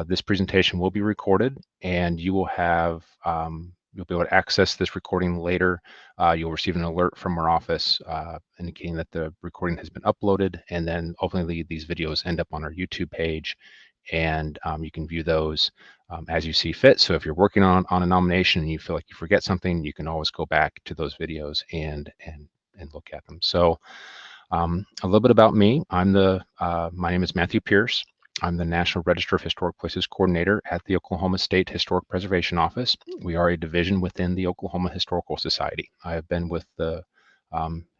This presentation will be recorded, and you will have you'll be able to access this recording later. You'll receive an alert from our office indicating that the recording has been uploaded, and then ultimately these videos end up on our YouTube page, and you can view those as you see fit. So if you're working on a nomination and you feel like you forget something, you can always go back to those videos and look at them. So a little bit about me. My name is Matthew Pearce. I'm the National Register of Historic Places Coordinator at the Oklahoma State Historic Preservation Office. We are a division within the Oklahoma Historical Society. I have been with the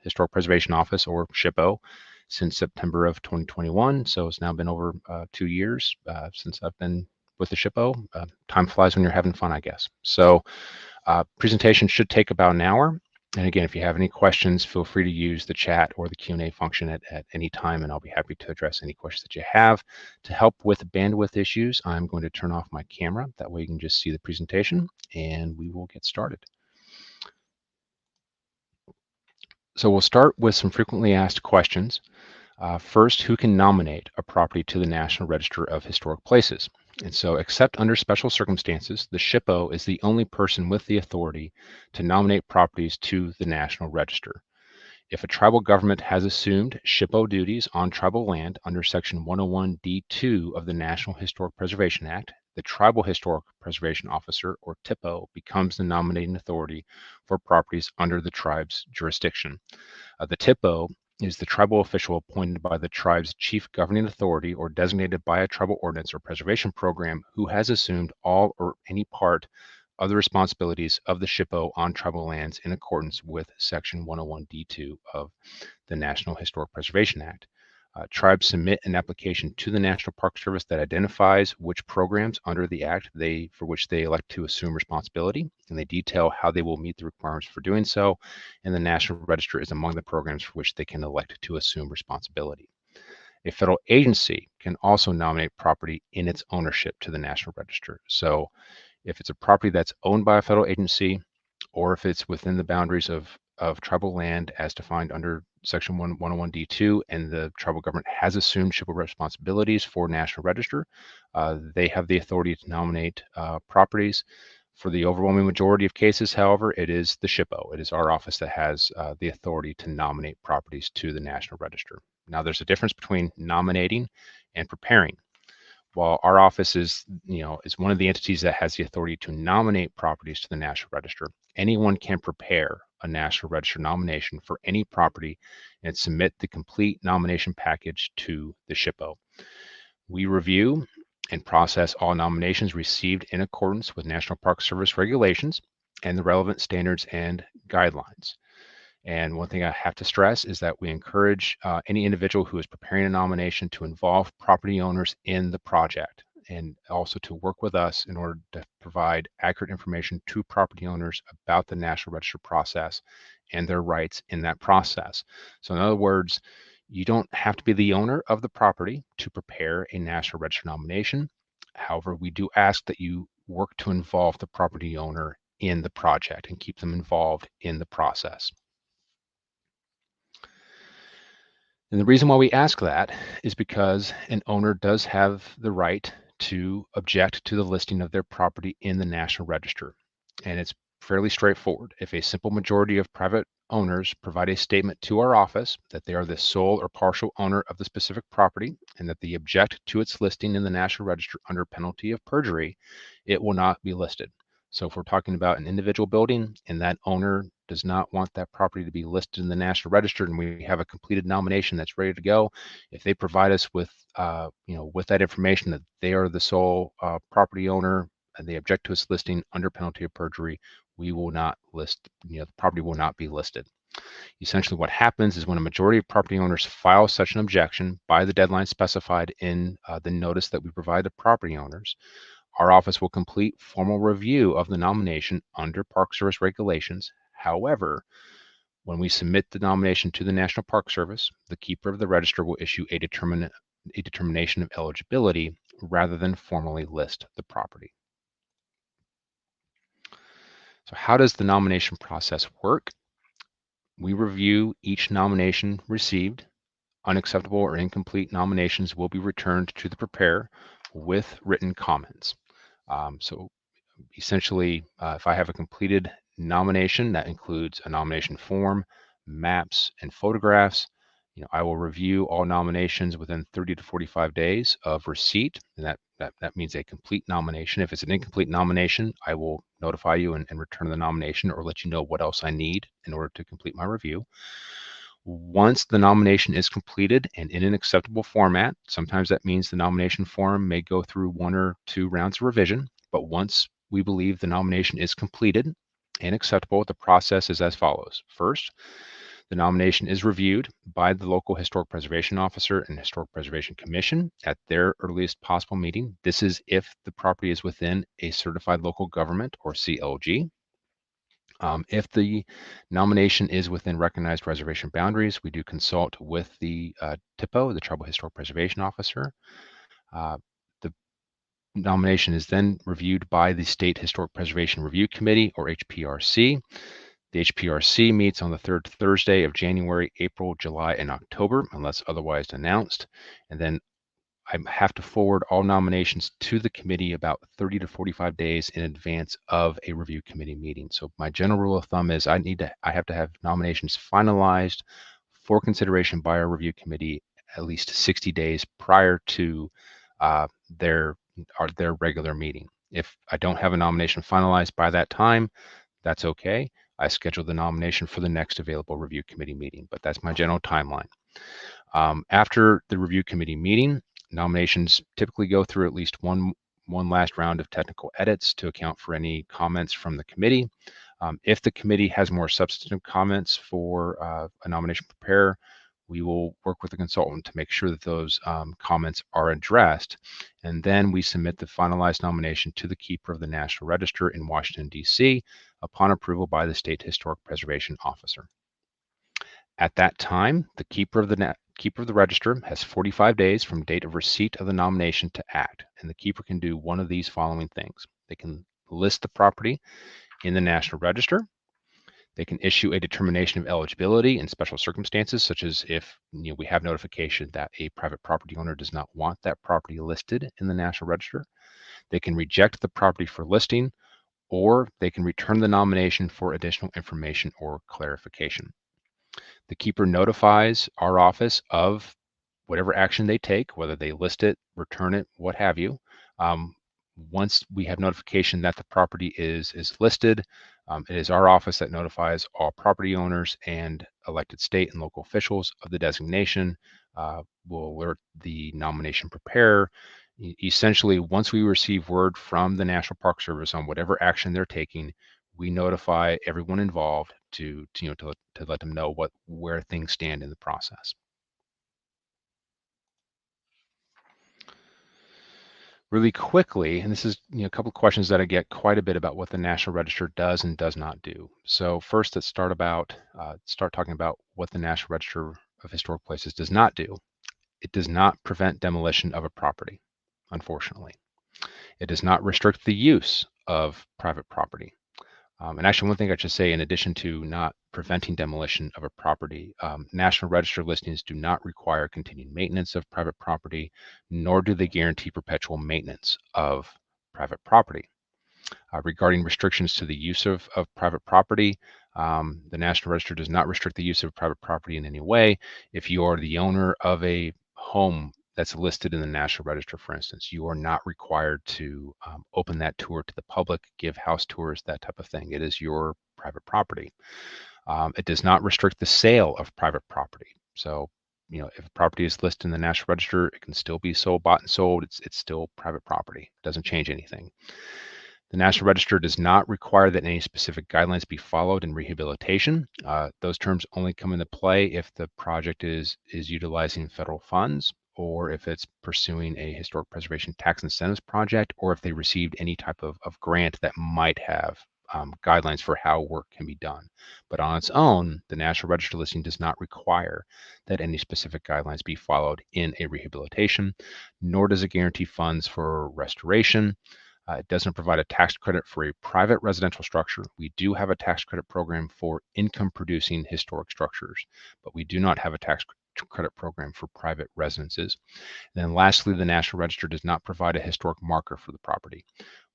Historic Preservation Office, or SHPO, since September of 2021. So it's now been over 2 years since I've been with the SHPO. Time flies when you're having fun, I guess. So presentation should take about an hour. And again, if you have any questions, feel free to use the chat or the Q&A function at any time, and I'll be happy to address any questions that you have. To help with bandwidth issues, I'm going to turn off my camera. That way you can just see the presentation, and we will get started. So we'll start with some frequently asked questions. First, who can nominate a property to the National Register of Historic Places? And so, except under special circumstances, the SHPO is the only person with the authority to nominate properties to the National Register. If a tribal government has assumed SHPO duties on tribal land under Section 101D2 of the National Historic Preservation Act, the Tribal Historic Preservation Officer, or THPO, becomes the nominating authority for properties under the tribe's jurisdiction. The THPO is the tribal official appointed by the tribe's chief governing authority or designated by a tribal ordinance or preservation program who has assumed all or any part of the responsibilities of the SHPO on tribal lands in accordance with Section 101D2 of the National Historic Preservation Act. Tribes submit an application to the National Park Service that identifies which programs under the Act for which they elect to assume responsibility, and they detail how they will meet the requirements for doing so, and the National Register is among the programs for which they can elect to assume responsibility. A federal agency can also nominate property in its ownership to the National Register. So if it's a property that's owned by a federal agency, or if it's within the boundaries of tribal land as defined under Section 101D2, and the tribal government has assumed SHPO responsibilities for National Register, they have the authority to nominate properties. For the overwhelming majority of cases, however, it is the SHPO. It is our office that has the authority to nominate properties to the National Register. Now, there's a difference between nominating and preparing. While our office is one of the entities that has the authority to nominate properties to the National Register, anyone can prepare a National Register nomination for any property and submit the complete nomination package to the SHPO. We review and process all nominations received in accordance with National Park Service regulations and the relevant standards and guidelines. And one thing I have to stress is that we encourage any individual who is preparing a nomination to involve property owners in the project, and also to work with us in order to provide accurate information to property owners about the National Register process and their rights in that process. So in other words, you don't have to be the owner of the property to prepare a National Register nomination. However, we do ask that you work to involve the property owner in the project and keep them involved in the process. And the reason why we ask that is because an owner does have the right to object to the listing of their property in the National Register. And it's fairly straightforward. If a simple majority of private owners provide a statement to our office that they are the sole or partial owner of the specific property and that they object to its listing in the National Register under penalty of perjury, it will not be listed. So if we're talking about an individual building and that owner does not want that property to be listed in the National Register, and we have a completed nomination that's ready to go, if they provide us with, with that information that they are the sole property owner and they object to its listing under penalty of perjury, we will not list, the property will not be listed. Essentially what happens is when a majority of property owners file such an objection by the deadline specified in the notice that we provide the property owners, our office will complete formal review of the nomination under Park Service regulations. However, when we submit the nomination to the National Park Service, the keeper of the register will issue a determination of eligibility rather than formally list the property. So how does the nomination process work? We review each nomination received. Unacceptable or incomplete nominations will be returned to the preparer, with written comments. So essentially, if I have a completed nomination that includes a nomination form, maps, and photographs, I will review all nominations within 30 to 45 days of receipt, and that means a complete nomination. If it's an incomplete nomination, I will notify you and return the nomination, or let you know what else I need in order to complete my review. Once the nomination is completed and in an acceptable format, sometimes that means the nomination form may go through 1 or 2 rounds of revision, but once we believe the nomination is completed and acceptable, the process is as follows. First, the nomination is reviewed by the local Historic Preservation Officer and Historic Preservation Commission at their earliest possible meeting. This is if the property is within a certified local government or CLG. If the nomination is within recognized reservation boundaries, we do consult with the THPO, the Tribal Historic Preservation Officer. The nomination is then reviewed by the State Historic Preservation Review Committee, or HPRC. The HPRC meets on the third Thursday of January, April, July, and October, unless otherwise announced. And then I have to forward all nominations to the committee about 30 to 45 days in advance of a review committee meeting. So my general rule of thumb is I have to have nominations finalized for consideration by our review committee at least 60 days prior to their regular meeting. If I don't have a nomination finalized by that time, that's okay. I schedule the nomination for the next available review committee meeting, but that's my general timeline. After the review committee meeting, nominations typically go through at least one last round of technical edits to account for any comments from the committee. If the committee has more substantive comments for a nomination preparer, we will work with the consultant to make sure that those comments are addressed. And then we submit the finalized nomination to the Keeper of the National Register in Washington, D.C. upon approval by the State Historic Preservation Officer. At that time, the Keeper of the Register has 45 days from date of receipt of the nomination to act, and the Keeper can do one of these following things. They can list the property in the National Register. They can issue a determination of eligibility in special circumstances, such as if we have notification that a private property owner does not want that property listed in the National Register. They can reject the property for listing, or they can return the nomination for additional information or clarification. The Keeper notifies our office of whatever action they take, whether they list it, return it, what have you. Once we have notification that the property is listed, it is our office that notifies all property owners and elected state and local officials of the designation. We'll alert the nomination preparer. Essentially, once we receive word from the National Park Service on whatever action they're taking, we notify everyone involved to let them know where things stand in the process. Really quickly, and this is a couple of questions that I get quite a bit about what the National Register does and does not do. So first, let's start talking about what the National Register of Historic Places does not do. It does not prevent demolition of a property, unfortunately. It does not restrict the use of private property. And actually, one thing I should say, in addition to not preventing demolition of a property, National Register listings do not require continued maintenance of private property, nor do they guarantee perpetual maintenance of private property. Regarding restrictions to the use of private property, the National Register does not restrict the use of private property in any way. If you are the owner of a home that's listed in the National Register, for instance, you are not required to open that tour to the public, give house tours, that type of thing. It is your private property. It does not restrict the sale of private property. So, if a property is listed in the National Register, it can still be sold, bought and sold. It's still private property. It doesn't change anything. The National Register does not require that any specific guidelines be followed in rehabilitation. Those terms only come into play if the project is utilizing federal funds, or if it's pursuing a historic preservation tax incentives project, or if they received any type of grant that might have guidelines for how work can be done. But on its own, the National Register listing does not require that any specific guidelines be followed in a rehabilitation, nor does it guarantee funds for restoration. It doesn't provide a tax credit for a private residential structure. We do have a tax credit program for income producing historic structures, but we do not have a tax credit program for private residences. And then lastly, the National Register does not provide a historic marker for the property.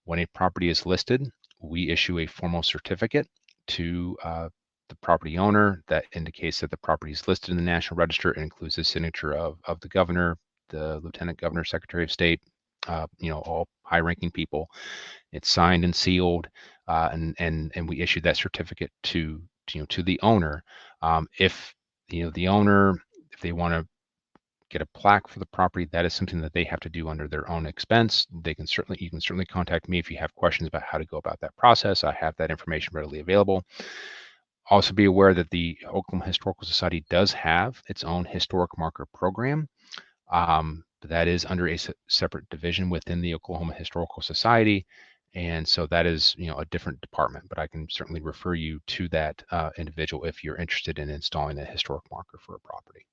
When a property is listed, we issue a formal certificate to the property owner that indicates that the property is listed in the National Register. It includes the signature of the governor, the lieutenant governor, secretary of state, all high-ranking people. It's signed and sealed, and we issue that certificate to the owner. If the owner, if they want to get a plaque for the property, that is something that they have to do under their own expense. You can certainly contact me if you have questions about how to go about that process. I have that information readily available. Also be aware that the Oklahoma Historical Society does have its own historic marker program. But that is under a separate division within the Oklahoma Historical Society. And so that is, a different department, but I can certainly refer you to that individual if you're interested in installing a historic marker for a property.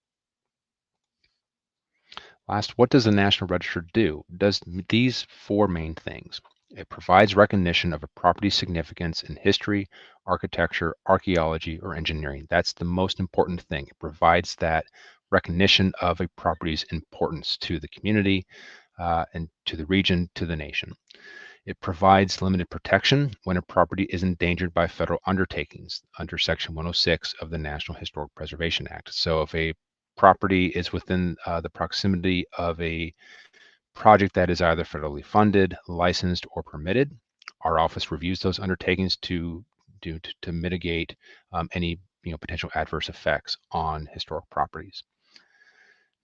Last, what does the National Register do? It does these four main things. It provides recognition of a property's significance in history, architecture, archaeology, or engineering. That's the most important thing. It provides that recognition of a property's importance to the community and to the region, to the nation. It provides limited protection when a property is endangered by federal undertakings under Section 106 of the National Historic Preservation Act. So if a property is within the proximity of a project that is either federally funded, licensed, or permitted, our office reviews those undertakings to mitigate any potential adverse effects on historic properties.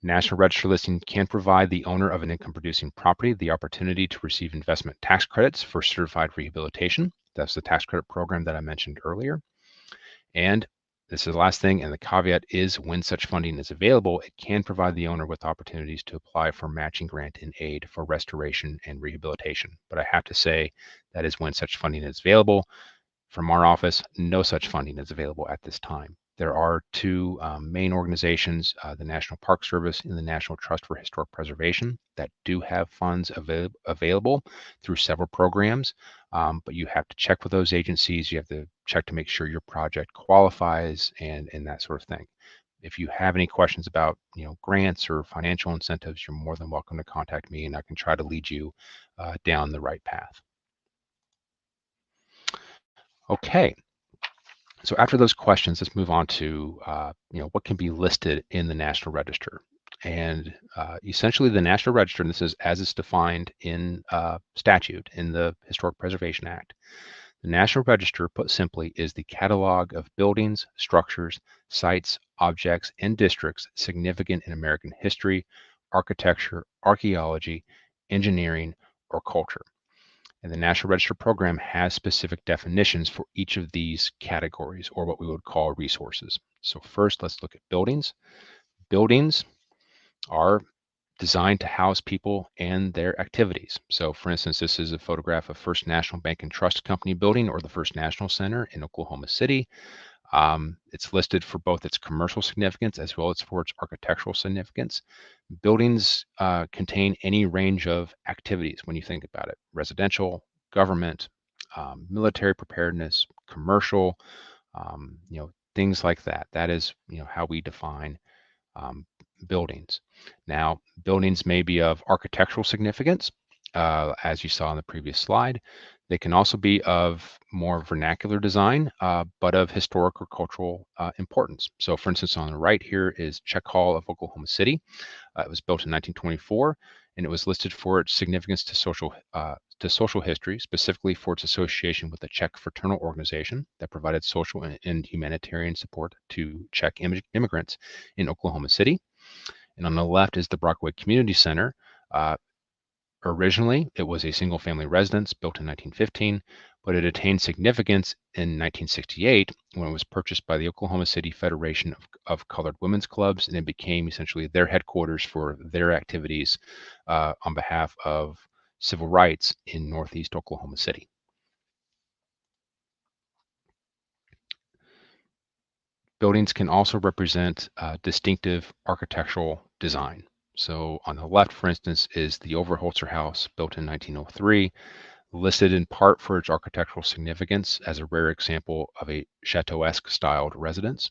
National Register listing can provide the owner of an income-producing property the opportunity to receive investment tax credits for certified rehabilitation. That's the tax credit program that I mentioned earlier. And this is the last thing, and the caveat is when such funding is available, it can provide the owner with opportunities to apply for matching grant and aid for restoration and rehabilitation. But I have to say that is when such funding is available. From our office, no such funding is available at this time. There are two main organizations, the National Park Service and the National Trust for Historic Preservation, that do have funds available through several programs, but you have to check with those agencies. You have to check to make sure your project qualifies and that sort of thing. If you have any questions about grants or financial incentives, you're more than welcome to contact me, and I can try to lead you down the right path. Okay. So after those questions, let's move on to what can be listed in the National Register. And essentially the National Register, and this is as it's defined in statute in the Historic Preservation Act, the National Register, put simply, is the catalog of buildings, structures, sites, objects, and districts significant in American history, architecture, archaeology, engineering, or culture. And the National Register program has specific definitions for each of these categories, or what we would call resources. So first, let's look at buildings. Buildings are designed to house people and their activities. So for instance, this is a photograph of First National Bank and Trust Company building, or the First National Center in Oklahoma City. It's listed for both its commercial significance as well as for its architectural significance. Buildings contain any range of activities when you think about it: residential, government, military preparedness, commercial, things like that. That is, how we define buildings. Now, buildings may be of architectural significance, as you saw in the previous slide. They can also be of more vernacular design, but of historic or cultural importance. So for instance, on the right here is Czech Hall of Oklahoma City. It was built in 1924, and it was listed for its significance to social history, specifically for its association with the Czech fraternal organization that provided social and humanitarian support to Czech immigrants in Oklahoma City. And on the left is the Brockway Community Center. Originally, it was a single-family residence built in 1915, but it attained significance in 1968 when it was purchased by the Oklahoma City Federation of Colored Women's Clubs, and it became essentially their headquarters for their activities on behalf of civil rights in Northeast Oklahoma City. Buildings can also represent distinctive architectural design. So on the left, for instance, is the Overholzer House, built in 1903, listed in part for its architectural significance as a rare example of a chateauesque styled residence.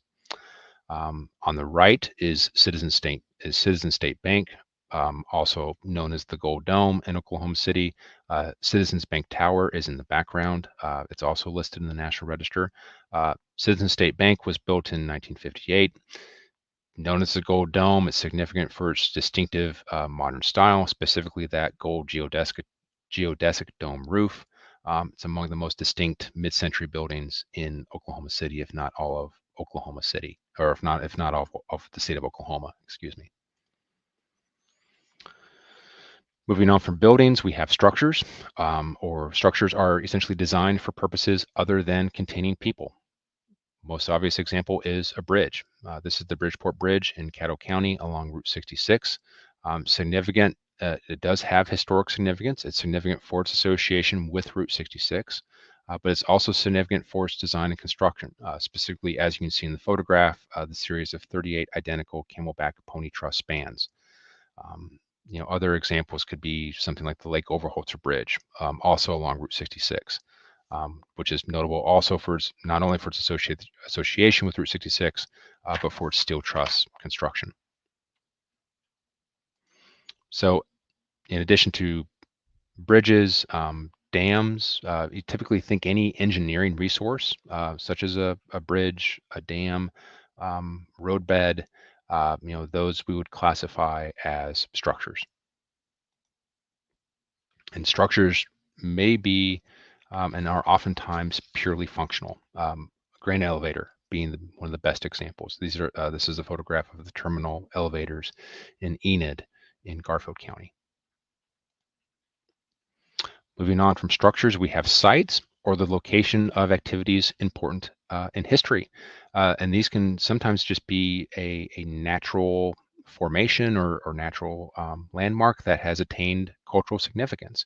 On the right is Citizen State Bank, also known as the Gold Dome in Oklahoma City. Citizens Bank Tower is in the background. It's also listed in the National Register. Citizen State Bank was built in 1958. Known as the Gold Dome, it's significant for its distinctive modern style, specifically that gold geodesic dome roof. It's among the most distinct mid-century buildings in Oklahoma City, if not all of Oklahoma City, or if not all of the state of Oklahoma, excuse me. Moving on from buildings, we have structures, or structures are essentially designed for purposes other than containing people. Most obvious example is a bridge. This is the Bridgeport Bridge in Caddo County along Route 66. Significant, it does have historic significance. It's significant for its association with Route 66, but it's also significant for its design and construction. Specifically, as you can see in the photograph, the series of 38 identical camelback pony truss spans. Other examples could be something like the Lake Overholzer Bridge, also along Route 66. Which is notable also for its, not only for its association with Route 66, but for its steel truss construction. So in addition to bridges, dams, you typically think any engineering resource, such as a bridge, a dam, roadbed, those we would classify as structures. And structures may be and are oftentimes purely functional. Grain elevator being one of the best examples. This is a photograph of the terminal elevators in Enid in Garfield County. Moving on from structures, we have sites, or the location of activities important in history. And these can sometimes just be a natural formation or natural landmark that has attained cultural significance.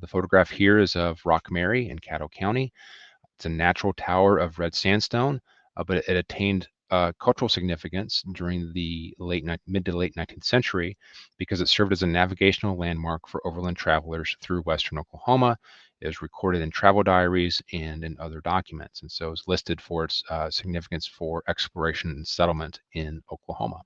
The photograph here is of Rock Mary in Caddo County. It's a natural tower of red sandstone, but it attained cultural significance during the mid to late 19th century because it served as a navigational landmark for overland travelers through western Oklahoma. It was recorded in travel diaries and in other documents, and so it's listed for its significance for exploration and settlement in Oklahoma.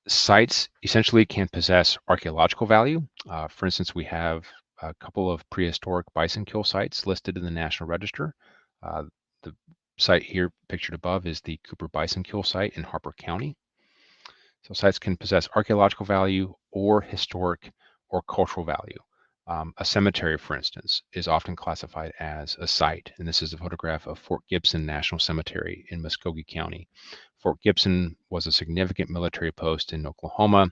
Sites essentially can possess archaeological value. For instance, we have a couple of prehistoric bison kill sites listed in the National Register. The site here pictured above is the Cooper Bison Kill Site in Harper County. So sites can possess archaeological value or historic or cultural value. A cemetery, for instance, is often classified as a site, and this is a photograph of Fort Gibson National Cemetery in Muskogee County. Fort Gibson was a significant military post in Oklahoma.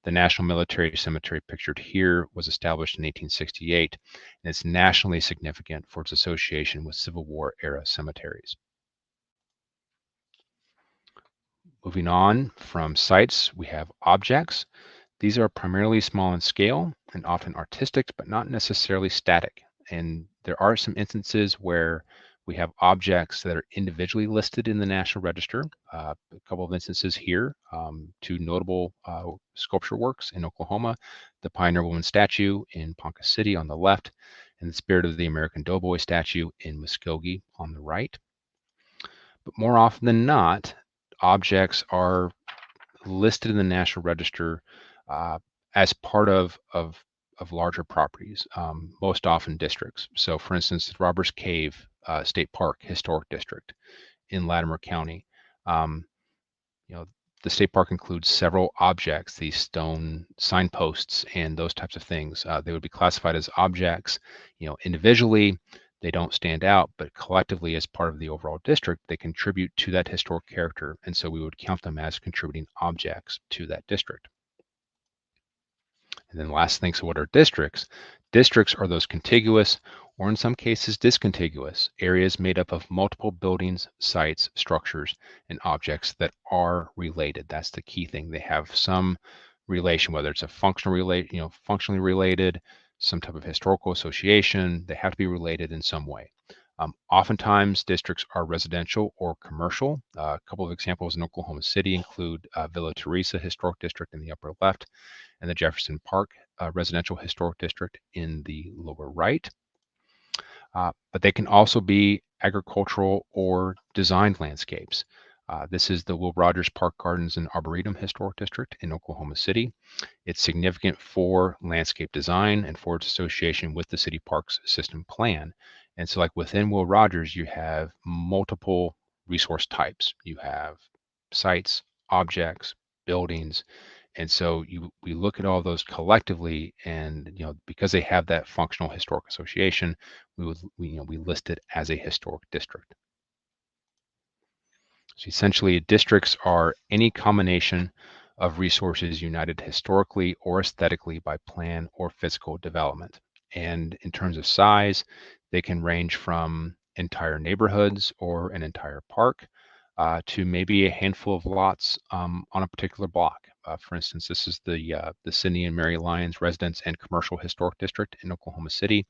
The National Military Cemetery pictured here was established in 1868, and it's nationally significant for its association with Civil War era cemeteries. Moving on from sites, we have objects. These are primarily small in scale and often artistic, but not necessarily static. And there are some instances where we have objects that are individually listed in the National Register. A couple of instances here, two notable sculpture works in Oklahoma, the Pioneer Woman statue in Ponca City on the left, and the Spirit of the American Doughboy statue in Muskogee on the right. But more often than not, objects are listed in the National Register as part of larger properties, most often districts. So for instance, the Robbers Cave State Park Historic District in Latimer County. The state park includes several objects, these stone signposts and those types of things. They would be classified as objects. Individually, they don't stand out, but collectively as part of the overall district, they contribute to that historic character. And so we would count them as contributing objects to that district. And then last thing, so what are districts? Districts are those contiguous, or in some cases discontiguous, areas made up of multiple buildings, sites, structures, and objects that are related. That's the key thing. They have some relation, whether it's a functionally related, some type of historical association. They have to be related in some way. Oftentimes, districts are residential or commercial. A couple of examples in Oklahoma City include Villa Teresa Historic District in the upper left and the Jefferson Park Residential Historic District in the lower right. But they can also be agricultural or designed landscapes. This is the Will Rogers Park Gardens and Arboretum Historic District in Oklahoma City. It's significant for landscape design and for its association with the city parks system plan. And so like within Will Rogers, you have multiple resource types. You have sites, objects, buildings. And so we look at all those collectively, and because they have that functional historic association, we list it as a historic district. So essentially, districts are any combination of resources united historically or aesthetically by plan or physical development. And in terms of size, they can range from entire neighborhoods or an entire park to maybe a handful of lots on a particular block. For instance, this is the Sidney and Mary Lyons Residence and Commercial Historic District in Oklahoma City.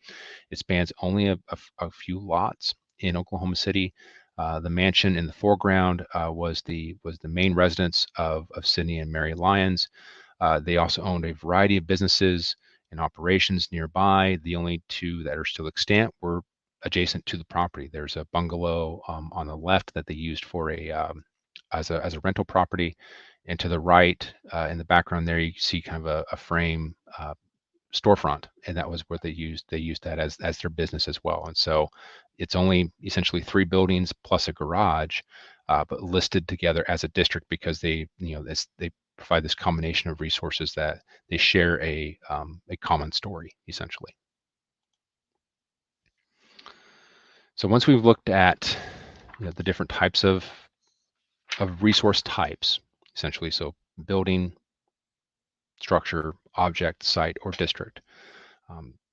It spans only a few lots in Oklahoma City. The mansion in the foreground was the main residence of Sidney and Mary Lyons. They also owned a variety of businesses and operations nearby. The only two that are still extant were adjacent to the property. There's a bungalow on the left that they used for as a rental property, and to the right in the background there you see kind of a frame storefront, and that was what they used that as their business as well. And so it's only essentially 3 buildings plus a garage, but listed together as a district because they provide this combination of resources that they share a common story essentially. So once we've looked at the different types of resource types, essentially, so building, structure, object, site, or district,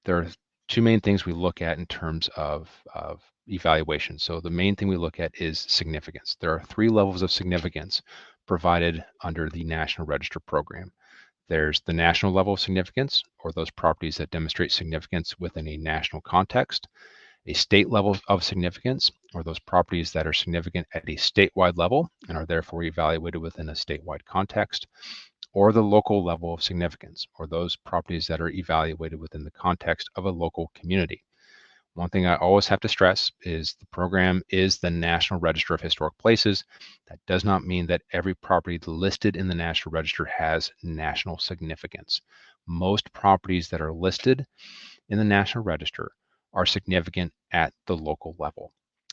there are 2 main things we look at in terms of evaluation. So the main thing we look at is significance. There are 3 levels of significance provided under the National Register program. There's the national level of significance, or those properties that demonstrate significance within a national context. A state level of significance, or those properties that are significant at a statewide level and are therefore evaluated within a statewide context. Or the local level of significance, or those properties that are evaluated within the context of a local community. One thing I always have to stress is the program is the National Register of Historic Places. That does not mean that every property listed in the National Register has national significance. Most properties that are listed in the National Register are significant at the local level.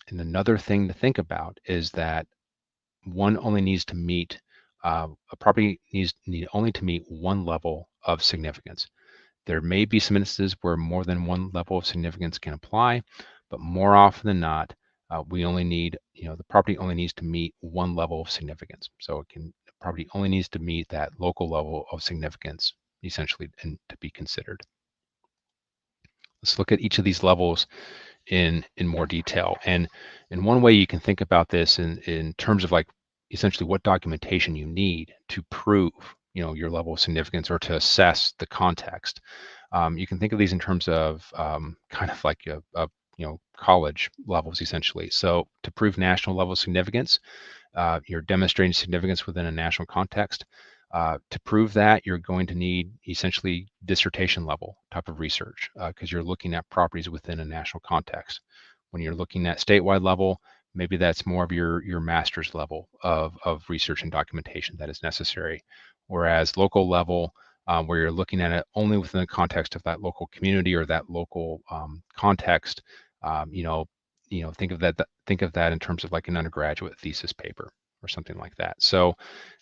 And another thing to think about is that one only needs to meet a property needs only to meet one level of significance. There may be some instances where more than one level of significance can apply, but more often than not, we only need, the property only needs to meet one level of significance. So the property only needs to meet that local level of significance, essentially, and to be considered. Let's look at each of these levels in more detail. And one way you can think about this in terms of like essentially what documentation you need to prove your level of significance or to assess the context. You can think of these in terms of kind of like college levels essentially. So to prove national level significance, you're demonstrating significance within a national context. To prove that, you're going to need essentially dissertation level type of research because you're looking at properties within a national context. When you're looking at statewide level, maybe that's more of your master's level of research and documentation that is necessary. Whereas local level, where you're looking at it only within the context of that local community or that local context, think of that in terms of like an undergraduate thesis paper or something like that. So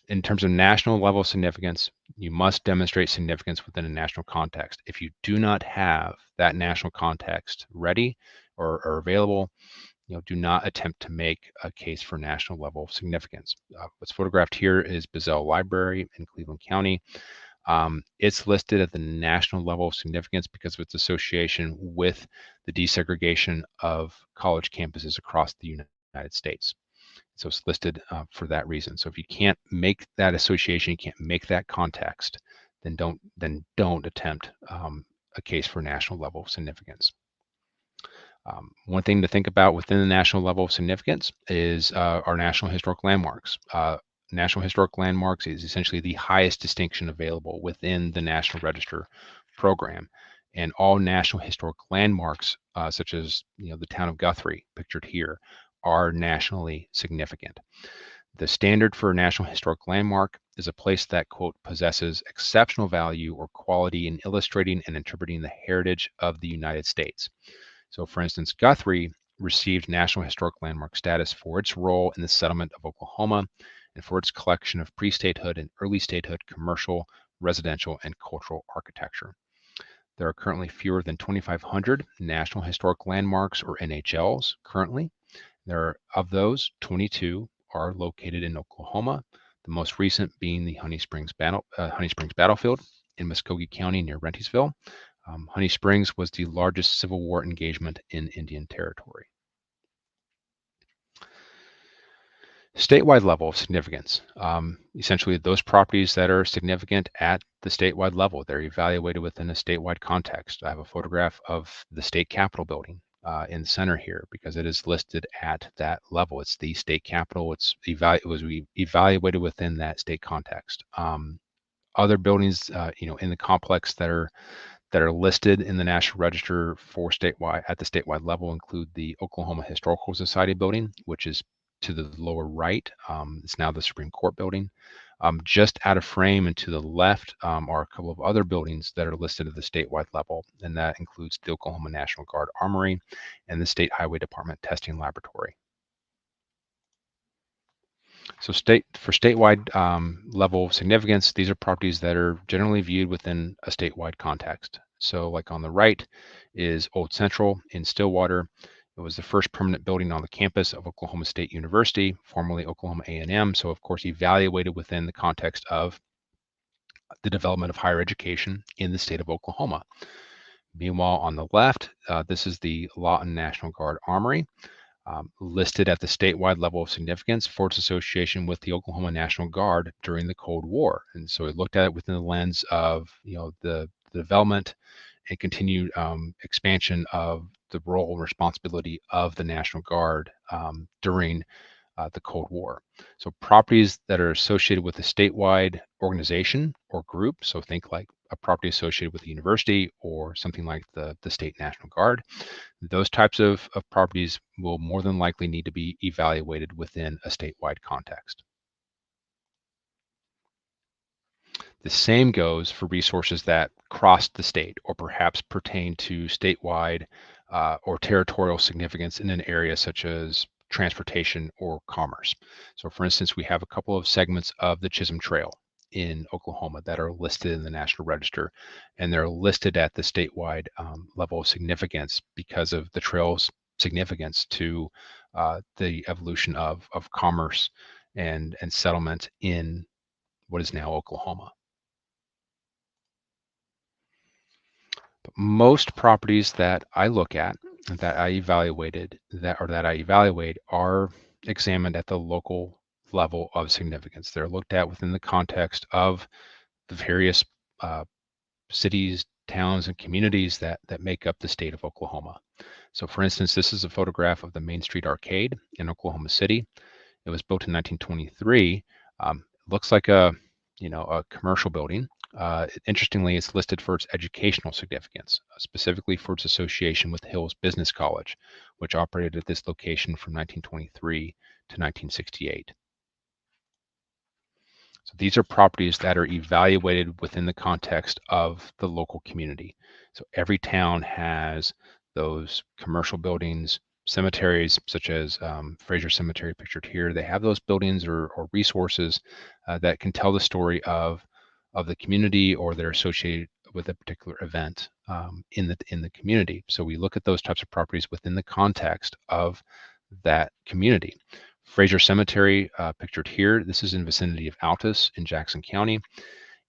in terms of national level of significance, you must demonstrate significance within a national context. If you do not have that national context ready or available, do not attempt to make a case for national level of significance. What's photographed here is Bazell Library in Cleveland County. It's listed at the national level of significance because of its association with the desegregation of college campuses across the United States. So it's listed for that reason. So if you can't make that association, you can't make that context, then don't attempt a case for national level of significance. One thing to think about within the national level of significance is our National Historic Landmarks. National Historic Landmarks is essentially the highest distinction available within the National Register program. and all National Historic Landmarks, such as the town of Guthrie, pictured here, are nationally significant. The standard for a National Historic Landmark is a place that, quote, possesses exceptional value or quality in illustrating and interpreting the heritage of the United States. So, for instance, Guthrie received National Historic Landmark status for its role in the settlement of Oklahoma and for its collection of pre-statehood and early statehood commercial, residential, and cultural architecture. There are currently fewer than 2,500 National Historic Landmarks, or NHLs, currently. Of those, 22 are located in Oklahoma, the most recent being the Honey Springs Battlefield in Muskogee County near Rentisville. Honey Springs was the largest Civil War engagement in Indian Territory. Statewide level of significance. Essentially, those properties that are significant at the statewide level, they're evaluated within a statewide context. I have a photograph of the state capitol building in the center here because it is listed at that level. It's the state capitol. It was evaluated within that state context. Other buildings, in the complex that are listed in the National Register for at the statewide level include the Oklahoma Historical Society building, which is to the lower right. It's now the Supreme Court building. Just out of frame and to the left are a couple of other buildings that are listed at the statewide level, and that includes the Oklahoma National Guard Armory and the State Highway Department Testing Laboratory. So for statewide level of significance, these are properties that are generally viewed within a statewide context. So like on the right is Old Central in Stillwater. It was the first permanent building on the campus of Oklahoma State University, formerly Oklahoma A&M. So of course evaluated within the context of the development of higher education in the state of Oklahoma. Meanwhile, on the left, this is the Lawton National Guard Armory. Listed at the statewide level of significance for its association with the Oklahoma National Guard during the Cold War. And so it looked at it within the lens of the development and continued expansion of the role and responsibility of the National Guard during the Cold War. So properties that are associated with a statewide organization or group, so think like a property associated with a university or something like the State National Guard, those types of properties will more than likely need to be evaluated within a statewide context. The same goes for resources that cross the state or perhaps pertain to statewide or territorial significance in an area such as transportation or commerce. So for instance, we have a couple of segments of the Chisholm Trail in Oklahoma that are listed in the National Register, and they're listed at the statewide level of significance because of the trail's significance to the evolution of commerce and settlement in what is now Oklahoma. But most properties that I look at, that I evaluate are examined at the local level of significance. They're looked at within the context of the various cities, towns, and communities that make up the state of Oklahoma. So for instance, this is a photograph of the Main Street Arcade in Oklahoma City. It was built in 1923. Looks like a commercial building. Interestingly, it's listed for its educational significance, specifically for its association with Hills Business College, which operated at this location from 1923 to 1968. So these are properties that are evaluated within the context of the local community. So every town has those commercial buildings, cemeteries such as Fraser Cemetery pictured here. They have those buildings or resources that can tell the story of the community, or they're associated with a particular event in the community. So we look at those types of properties within the context of that community. Fraser Cemetery pictured here. This is in the vicinity of Altus in Jackson County.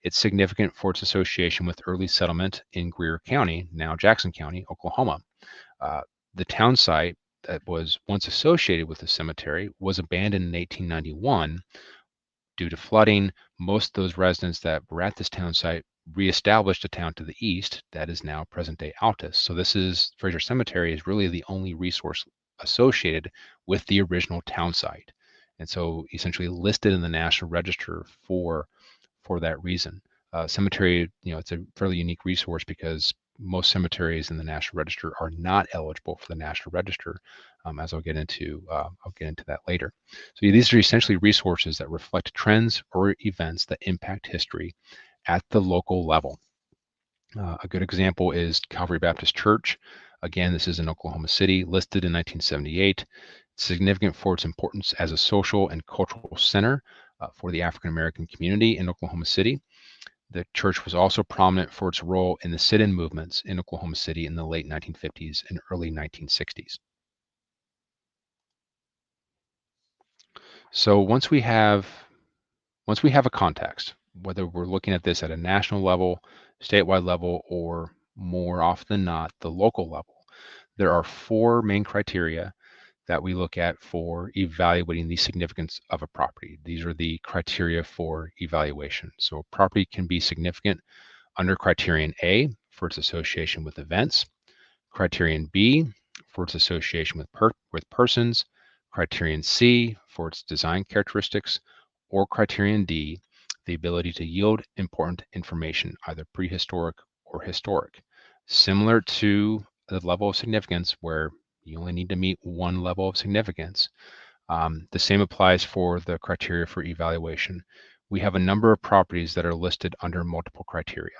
It's significant for its association with early settlement in Greer County, now Jackson County, Oklahoma. The town site that was once associated with the cemetery was abandoned in 1891 due to flooding. Most of those residents that were at this town site reestablished a town to the east that is now present-day Altus. So Fraser Cemetery is really the only resource associated with the original town site, and so essentially listed in the National Register for that reason. Cemetery, it's a fairly unique resource because most cemeteries in the National Register are not eligible for the National Register, as I'll get into that later. So these are essentially resources that reflect trends or events that impact history at the local level. A good example is Calvary Baptist Church. Again, this is in Oklahoma City, listed in 1978. Significant for its importance as a social and cultural center for the African American community in Oklahoma City. The church was also prominent for its role in the sit-in movements in Oklahoma City in the late 1950s and early 1960s. So once we have a context, whether we're looking at this at a national level, statewide level, or more often than not, the local level, there are four main criteria that we look at for evaluating the significance of a property. These are the criteria for evaluation. So a property can be significant under criterion A for its association with events, criterion B for its association with persons, criterion C for its design characteristics, or criterion D, the ability to yield important information, either prehistoric or historic. Similar to the level of significance where you only need to meet one level of significance, the same applies for the criteria for evaluation. We have a number of properties that are listed under multiple criteria,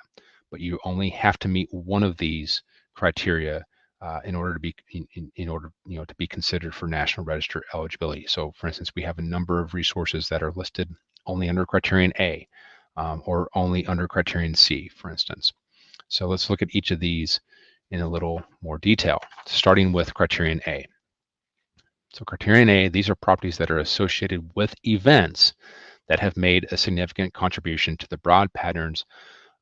but you only have to meet one of these criteria in order to be to be considered for National Register eligibility. So, for instance, we have a number of resources that are listed only under criterion A or only under criterion C, for instance. So let's look at each of these in a little more detail, starting with criterion A. So criterion A, these are properties that are associated with events that have made a significant contribution to the broad patterns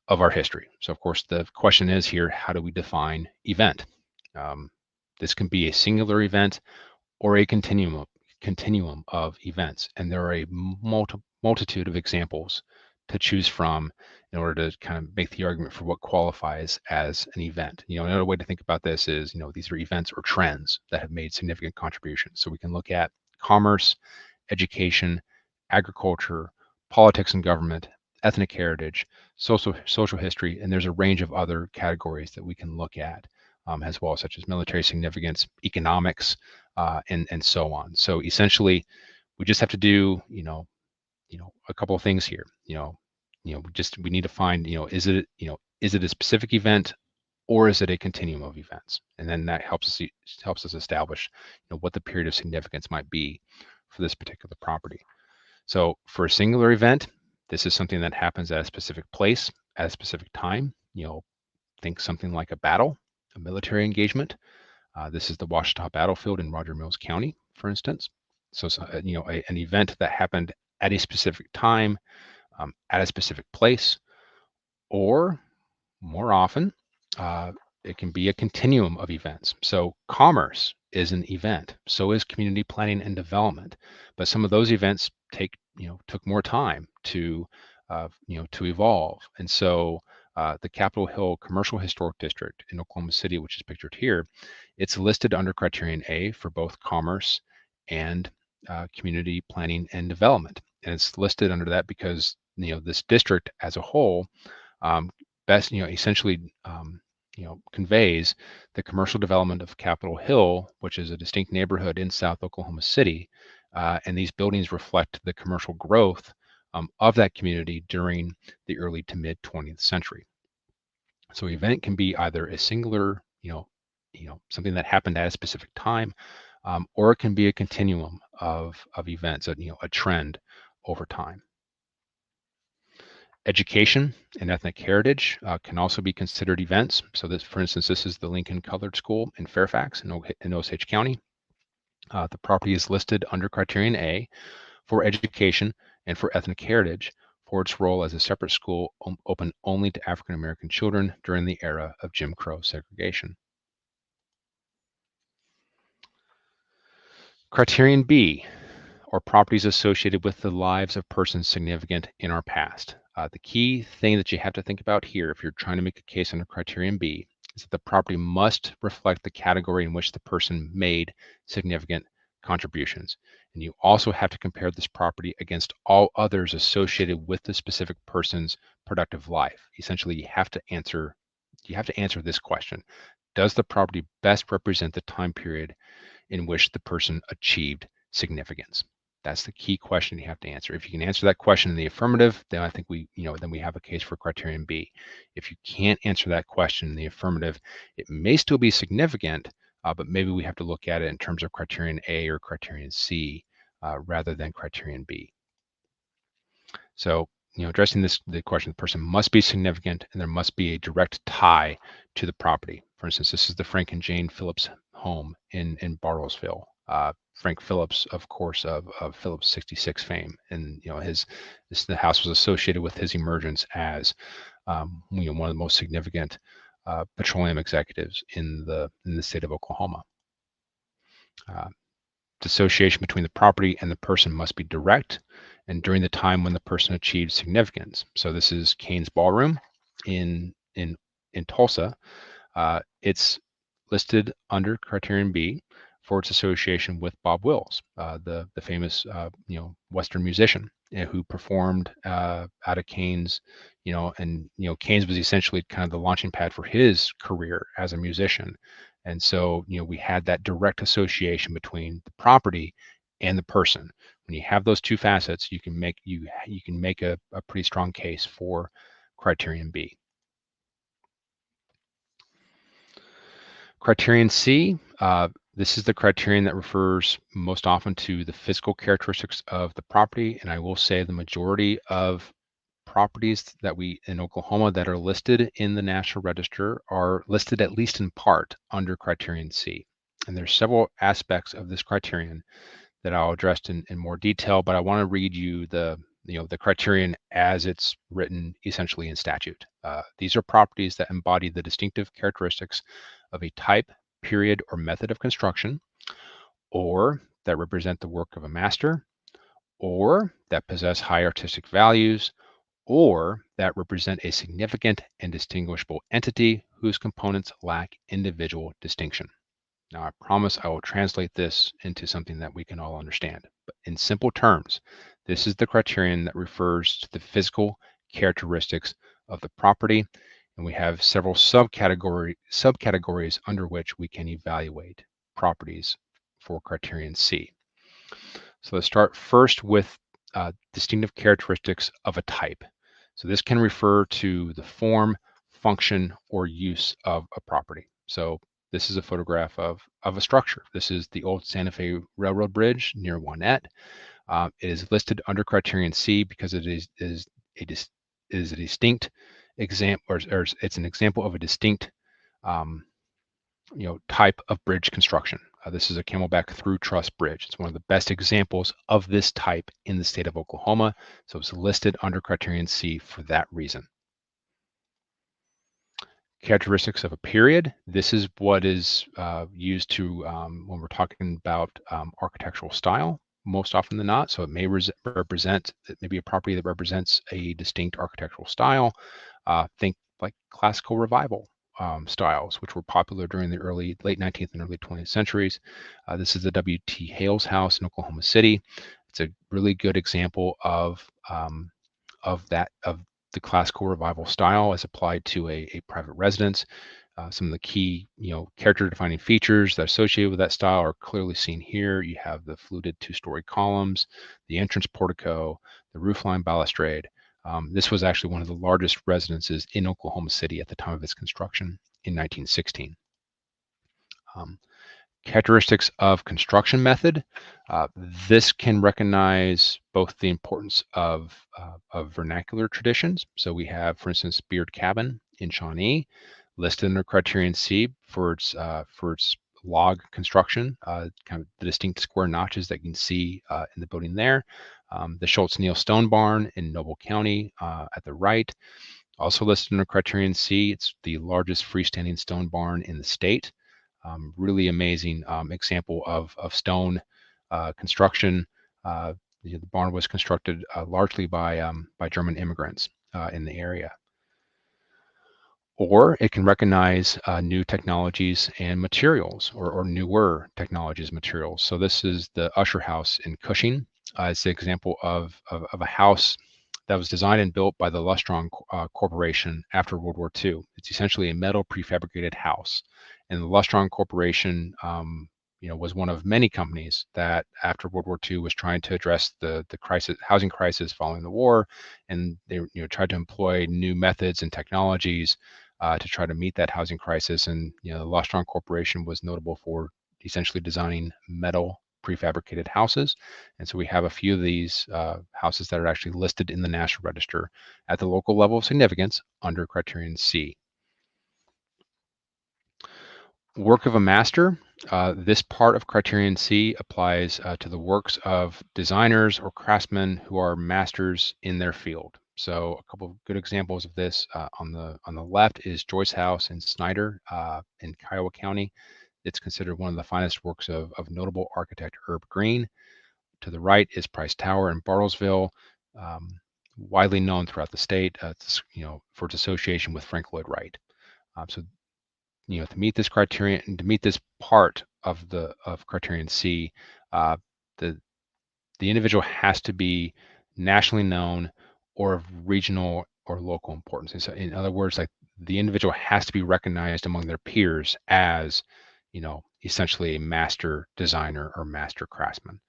of our history. So of course, the question is here, how do we define event? This can be a singular event or a continuum of events. And there are a multitude of examples to choose from in order to kind of make the argument for what qualifies as an event. Another way to think about this is, these are events or trends that have made significant contributions. So we can look at commerce, education, agriculture, politics and government, ethnic heritage, social history, and there's a range of other categories that we can look at as well, such as military significance, economics, and so on. So essentially, we just have to do, a couple of things here. We need to find, is it a specific event or is it a continuum of events? And then that helps us establish, what the period of significance might be for this particular property. So for a singular event, this is something that happens at a specific place, at a specific time. Think something like a battle, a military engagement. This is the Washita battlefield in Roger Mills County, for instance. So, an event that happened at a specific time, at a specific place, or more often, it can be a continuum of events. So commerce is an event. So is community planning and development. But some of those events took more time to evolve. And so the Capitol Hill Commercial Historic District in Oklahoma City, which is pictured here, it's listed under criterion A for both commerce and community planning and development. And it's listed under that because this district as a whole essentially conveys the commercial development of Capitol Hill, which is a distinct neighborhood in South Oklahoma City, and these buildings reflect the commercial growth of that community during the early to mid 20th century. So event can be either a singular, something that happened at a specific time, or it can be a continuum of events, a trend over time. Education and ethnic heritage can also be considered events. So this, for instance, this is the Lincoln Colored School in Fairfax in Osage County. The property is listed under criterion A for education and for ethnic heritage for its role as a separate school open only to African American children during the era of Jim Crow segregation. Criterion B, or properties associated with the lives of persons significant in our past. The key thing that you have to think about here, if you're trying to make a case under criterion B, is that the property must reflect the category in which the person made significant contributions. And you also have to compare this property against all others associated with the specific person's productive life. Essentially, you have to answer, you have to answer this question. Does the property best represent the time period in which the person achieved significance? That's the key question you have to answer. If you can answer that question in the affirmative, then I think then we have a case for criterion B. If you can't answer that question in the affirmative, it may still be significant, but maybe we have to look at it in terms of criterion A or criterion C rather than criterion B. So, addressing the question, the person must be significant and there must be a direct tie to the property. For instance, this is the Frank and Jane Phillips home in Bartlesville. Frank Phillips, of course, of Phillips 66 fame, and the house was associated with his emergence as one of the most significant petroleum executives in the state of Oklahoma. Dissociation between the property and the person must be direct and during the time when the person achieved significance. So this is Kane's Ballroom in Tulsa. It's listed under criterion B for its association with Bob Wills, the famous Western musician who performed out of Kane's, and Kane's was essentially kind of the launching pad for his career as a musician. And so, we had that direct association between the property and the person. When you have those two facets, you can make a pretty strong case for criterion B. Criterion C, this is the criterion that refers most often to the physical characteristics of the property. And I will say the majority of properties that in Oklahoma that are listed in the National Register are listed at least in part under criterion C. And there's several aspects of this criterion that I'll address in more detail, but I want to read you the criterion as it's written essentially in statute. These are properties that embody the distinctive characteristics of a type, period, or method of construction, or that represent the work of a master, or that possess high artistic values, or that represent a significant and distinguishable entity whose components lack individual distinction. Now, I promise I will translate this into something that we can all understand. But in simple terms, this is the criterion that refers to the physical characteristics of the property, and we have several subcategories under which we can evaluate properties for criterion C. So let's start first with distinctive characteristics of a type. So this can refer to the form, function, or use of a property. So this is a photograph of a structure. This is the old Santa Fe Railroad Bridge near Wanette. It is listed under criterion C because it is a distinct example, or it's an example of a distinct type of bridge construction. This is a camelback through truss bridge. It's one of the best examples of this type in the state of Oklahoma. So it's listed under criterion C for that reason. Characteristics of a period. This is what is used to when we're talking about architectural style, most often than not. So it may represent maybe a property that represents a distinct architectural style. Think like classical revival styles, which were popular during the late 19th and early 20th centuries. This is the W.T. Hales house in Oklahoma City. It's a really good example of the classical revival style as applied to a private residence. Some of the key, character-defining features that are associated with that style are clearly seen here. You have the fluted two-story columns, the entrance portico, the roofline balustrade. This was actually one of the largest residences in Oklahoma City at the time of its construction in 1916. Characteristics of construction method. This can recognize both the importance of vernacular traditions. So we have, for instance, Beard Cabin in Shawnee, listed under criterion C for its log construction, kind of the distinct square notches that you can see in the building there. The Schultz Neal Stone Barn in Noble County at the right, also listed under criterion C. It's the largest freestanding stone barn in the state. Really amazing example of stone construction. The barn was constructed largely by German immigrants in the area. Or it can recognize new technologies and materials, or newer technologies and materials. So this is the Usher House in Cushing. It's an example of a house that was designed and built by the Lustron Corporation after World War II. It's essentially a metal prefabricated house. And the Lustron Corporation was one of many companies that after World War II was trying to address the housing crisis following the war, and they tried to employ new methods and technologies to try to meet that housing crisis. And the Lustron Corporation was notable for essentially designing metal prefabricated houses. And so we have a few of these houses that are actually listed in the National Register at the local level of significance under Criterion C. Work of a master. This part of Criterion C applies to the works of designers or craftsmen who are masters in their field. So a couple of good examples of this on the left is Joyce House in Snyder in Kiowa County. It's considered one of the finest works of notable architect Herb Green. To the right is Price Tower in Bartlesville, widely known throughout the state, for its association with Frank Lloyd Wright. So to meet this criterion and to meet this part of Criterion C, the individual has to be nationally known or of regional or local importance. And so, in other words, like the individual has to be recognized among their peers as, essentially a master designer or master craftsman.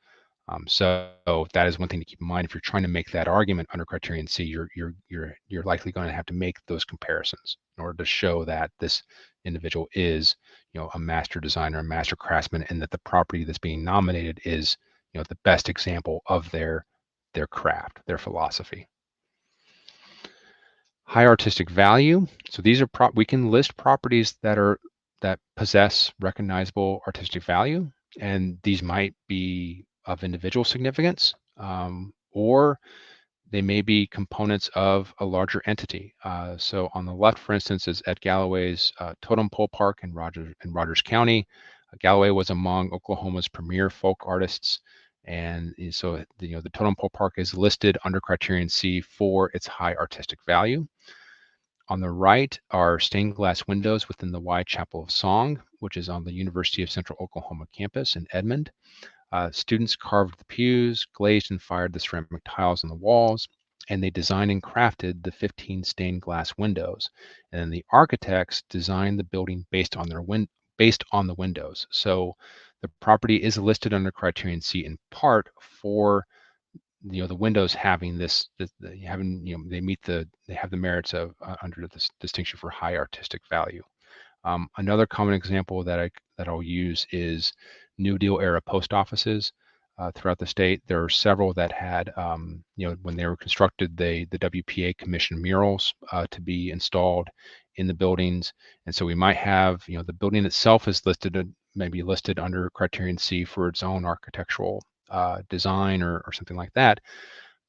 So that is one thing to keep in mind if you're trying to make that argument under Criterion C. You're likely going to have to make those comparisons in order to show that this individual is, a master designer, a master craftsman, and that the property that's being nominated is, the best example of their craft, their philosophy. High artistic value. So these are we can list properties that possess recognizable artistic value, and these might be of individual significance, or they may be components of a larger entity. So on the left, for instance, is Ed Galloway's Totem Pole Park in Rogers County. Galloway was among Oklahoma's premier folk artists, and so the Totem Pole Park is listed under Criterion C for its high artistic value. On the right are stained glass windows within the Y Chapel of Song, which is on the University of Central Oklahoma campus in Edmond. Students carved the pews, glazed and fired the ceramic tiles on the walls, and they designed and crafted the 15 stained glass windows. And then the architects designed the building based on the windows. So the property is listed under Criterion C in part for the windows having they have the merits of under this distinction for high artistic value. Another common example that I'll use is New Deal era post offices throughout the state. There are several that had, when they were constructed, the WPA commissioned murals to be installed in the buildings. And so we might have, the building itself is maybe listed under Criterion C for its own architectural design or something like that.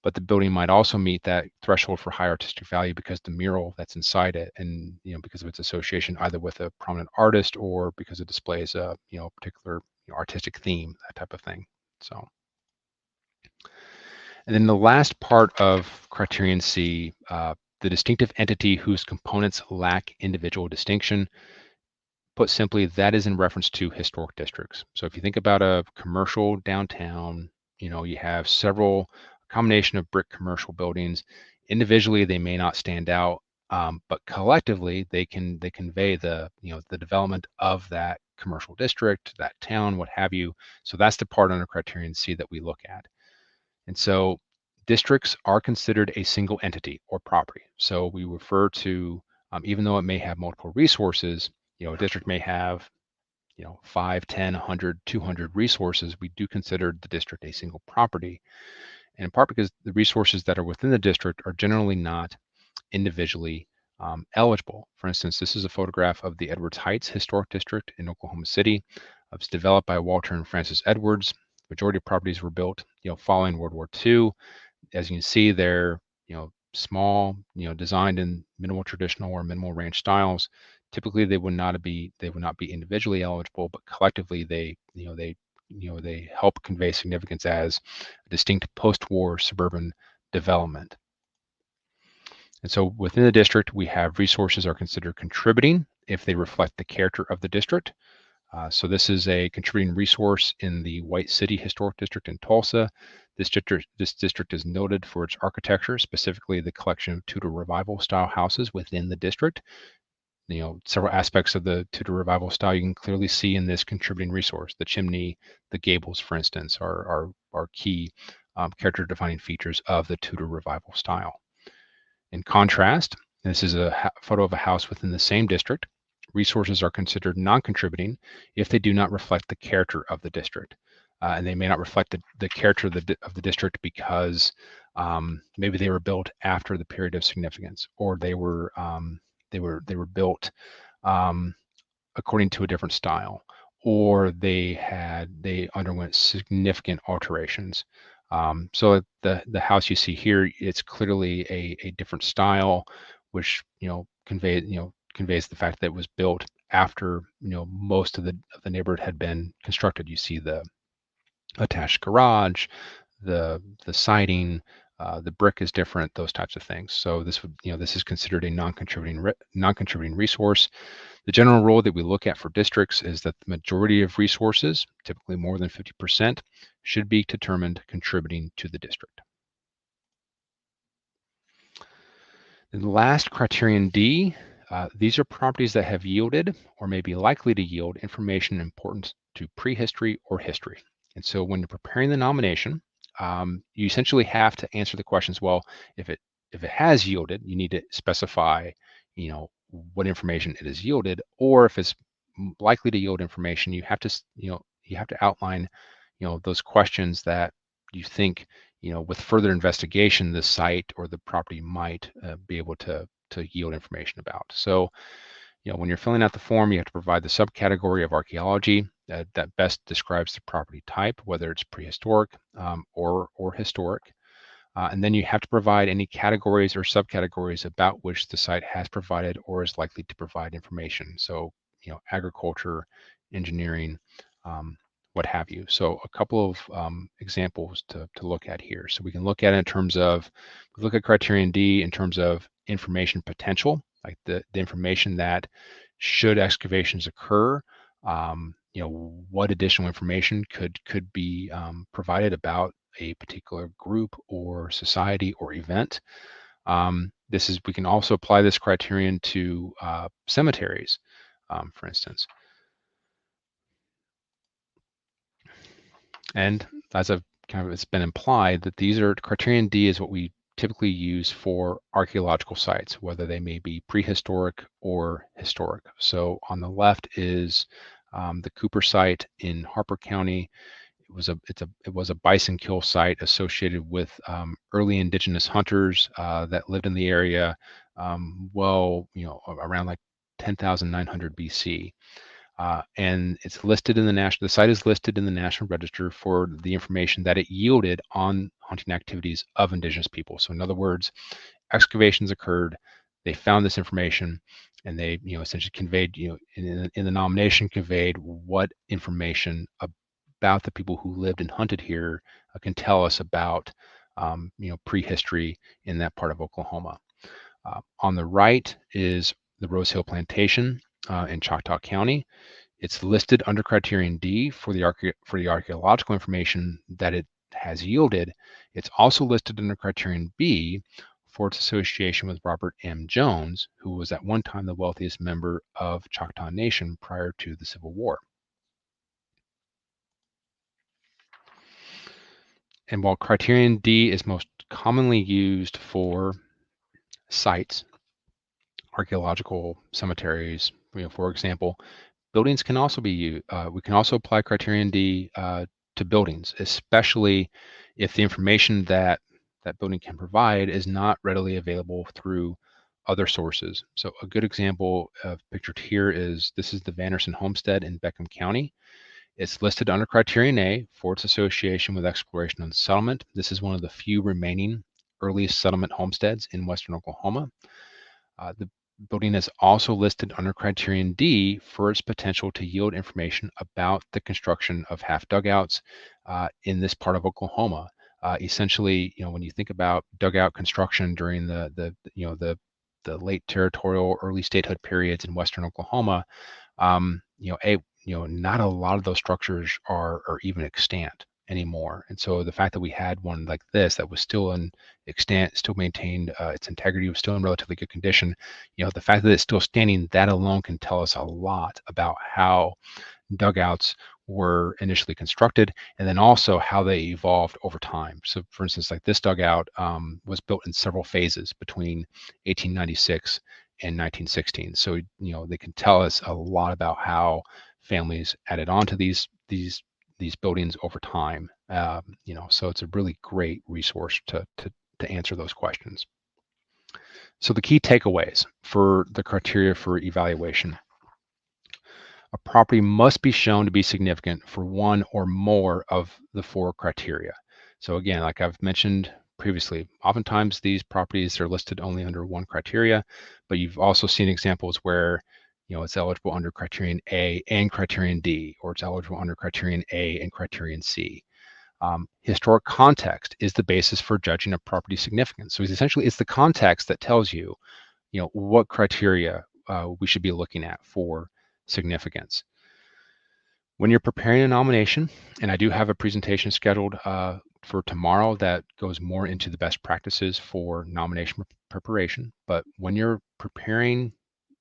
But the building might also meet that threshold for high artistic value because the mural that's inside it, and because of its association either with a prominent artist or because it displays a particular artistic theme, that type of thing. So, and then the last part of Criterion C, the distinctive entity whose components lack individual distinction. Put simply, that is in reference to historic districts. So if you think about a commercial downtown, you have several combination of brick commercial buildings. Individually, they may not stand out, but collectively, they convey the development of that commercial district, that town, what have you. So that's the part under Criterion C that we look at. And so districts are considered a single entity or property. So we refer to, even though it may have multiple resources, a district may have 5, 10, 100, 200 resources. We do consider the district a single property, and in part because the resources that are within the district are generally not individually eligible. For instance, this is a photograph of the Edwards Heights Historic District in Oklahoma City. It was developed by Walter and Francis Edwards. The majority of properties were built following World War II. As you can see, they're small, designed in minimal traditional or minimal range styles. Typically, they would not be individually eligible, but collectively they help convey significance as a distinct post-war suburban development. And so within the district, we have resources are considered contributing if they reflect the character of the district. So this is a contributing resource in the White City Historic District in Tulsa. This district is noted for its architecture, specifically the collection of Tudor Revival style houses within the district. Several aspects of the Tudor Revival style you can clearly see in this contributing resource. The chimney, the gables, for instance, are key character-defining features of the Tudor Revival style. In contrast, this is a photo of a house within the same district. Resources are considered non-contributing if they do not reflect the character of the district. And they may not reflect the character of the district because maybe they were built after the period of significance, or they were built according to a different style, or they underwent significant alterations. So the house you see here, it's clearly a different style, which conveys the fact that it was built after most of the neighborhood had been constructed. You see the attached garage, the siding, the brick is different, those types of things. So this is considered a non-contributing resource. The general rule that we look at for districts is that the majority of resources, typically more than 50%, should be determined contributing to the district. And the last, criterion D, these are properties that have yielded or may be likely to yield information important to prehistory or history. And so when you're preparing the nomination, you essentially have to answer the questions. Well, if it has yielded, you need to specify, what information it has yielded, or if it's likely to yield information, you have to outline, those questions that you think, with further investigation, the site or the property might be able to yield information about. So, when you're filling out the form, you have to provide the subcategory of archaeology that best describes the property type, whether it's prehistoric or historic. And then you have to provide any categories or subcategories about which the site has provided or is likely to provide information. So, agriculture, engineering, what have you. So a couple of examples to look at here. So we can look at it in terms of, we look at criterion D in terms of information potential, like the information that should excavations occur, what additional information could be provided about a particular group or society or event. We can also apply this criterion to cemeteries, for instance. And as it's been implied, that these are criterion D is what we typically use for archaeological sites, whether they may be prehistoric or historic. So on the left is the Cooper site in Harper County. It was a bison kill site associated with early indigenous hunters that lived in the area, around like 10,900 BC. And it's listed in the site is listed in the National Register for the information that it yielded on hunting activities of indigenous people. So in other words, excavations occurred, they found this information, and they essentially conveyed, in the nomination, conveyed what information about the people who lived and hunted here can tell us about prehistory in that part of Oklahoma. On the right is the Rose Hill Plantation in Choctaw County. It's listed under criterion D for the archaeological information that it has yielded. It's also listed under criterion B for its association with Robert M. Jones, who was at one time the wealthiest member of Choctaw Nation prior to the Civil War. And while criterion D is most commonly used for sites, archaeological cemeteries, for example, buildings can also be used. We can also apply criterion D to buildings, especially if the information that building can provide is not readily available through other sources. So a good example pictured here is the Vanderson Homestead in Beckham County. It's listed under criterion A for its association with exploration and settlement. This is one of the few remaining earliest settlement homesteads in western Oklahoma. The building is also listed under criterion D for its potential to yield information about the construction of half dugouts in this part of Oklahoma. Essentially, when you think about dugout construction during the late territorial, early statehood periods in western Oklahoma, not a lot of those structures are even extant. anymore. And so the fact that we had one like this that was still in extant, still maintained its integrity, was still in relatively good condition, the fact that it's still standing, that alone can tell us a lot about how dugouts were initially constructed, and then also how they evolved over time. So for instance, like this dugout was built in several phases between 1896 and 1916. So they can tell us a lot about how families added on to these buildings over time. So it's a really great resource to answer those questions. So the key takeaways for the criteria for evaluation: a property must be shown to be significant for one or more of the 4 criteria. So again, like I've mentioned previously, oftentimes these properties are listed only under one criteria, but you've also seen examples where it's eligible under criterion A and criterion D, or it's eligible under criterion A and criterion C. Historic context is the basis for judging a property significance. So essentially, it's the context that tells you, what criteria we should be looking at for significance. When you're preparing a nomination, and I do have a presentation scheduled for tomorrow that goes more into the best practices for nomination preparation, but when you're preparing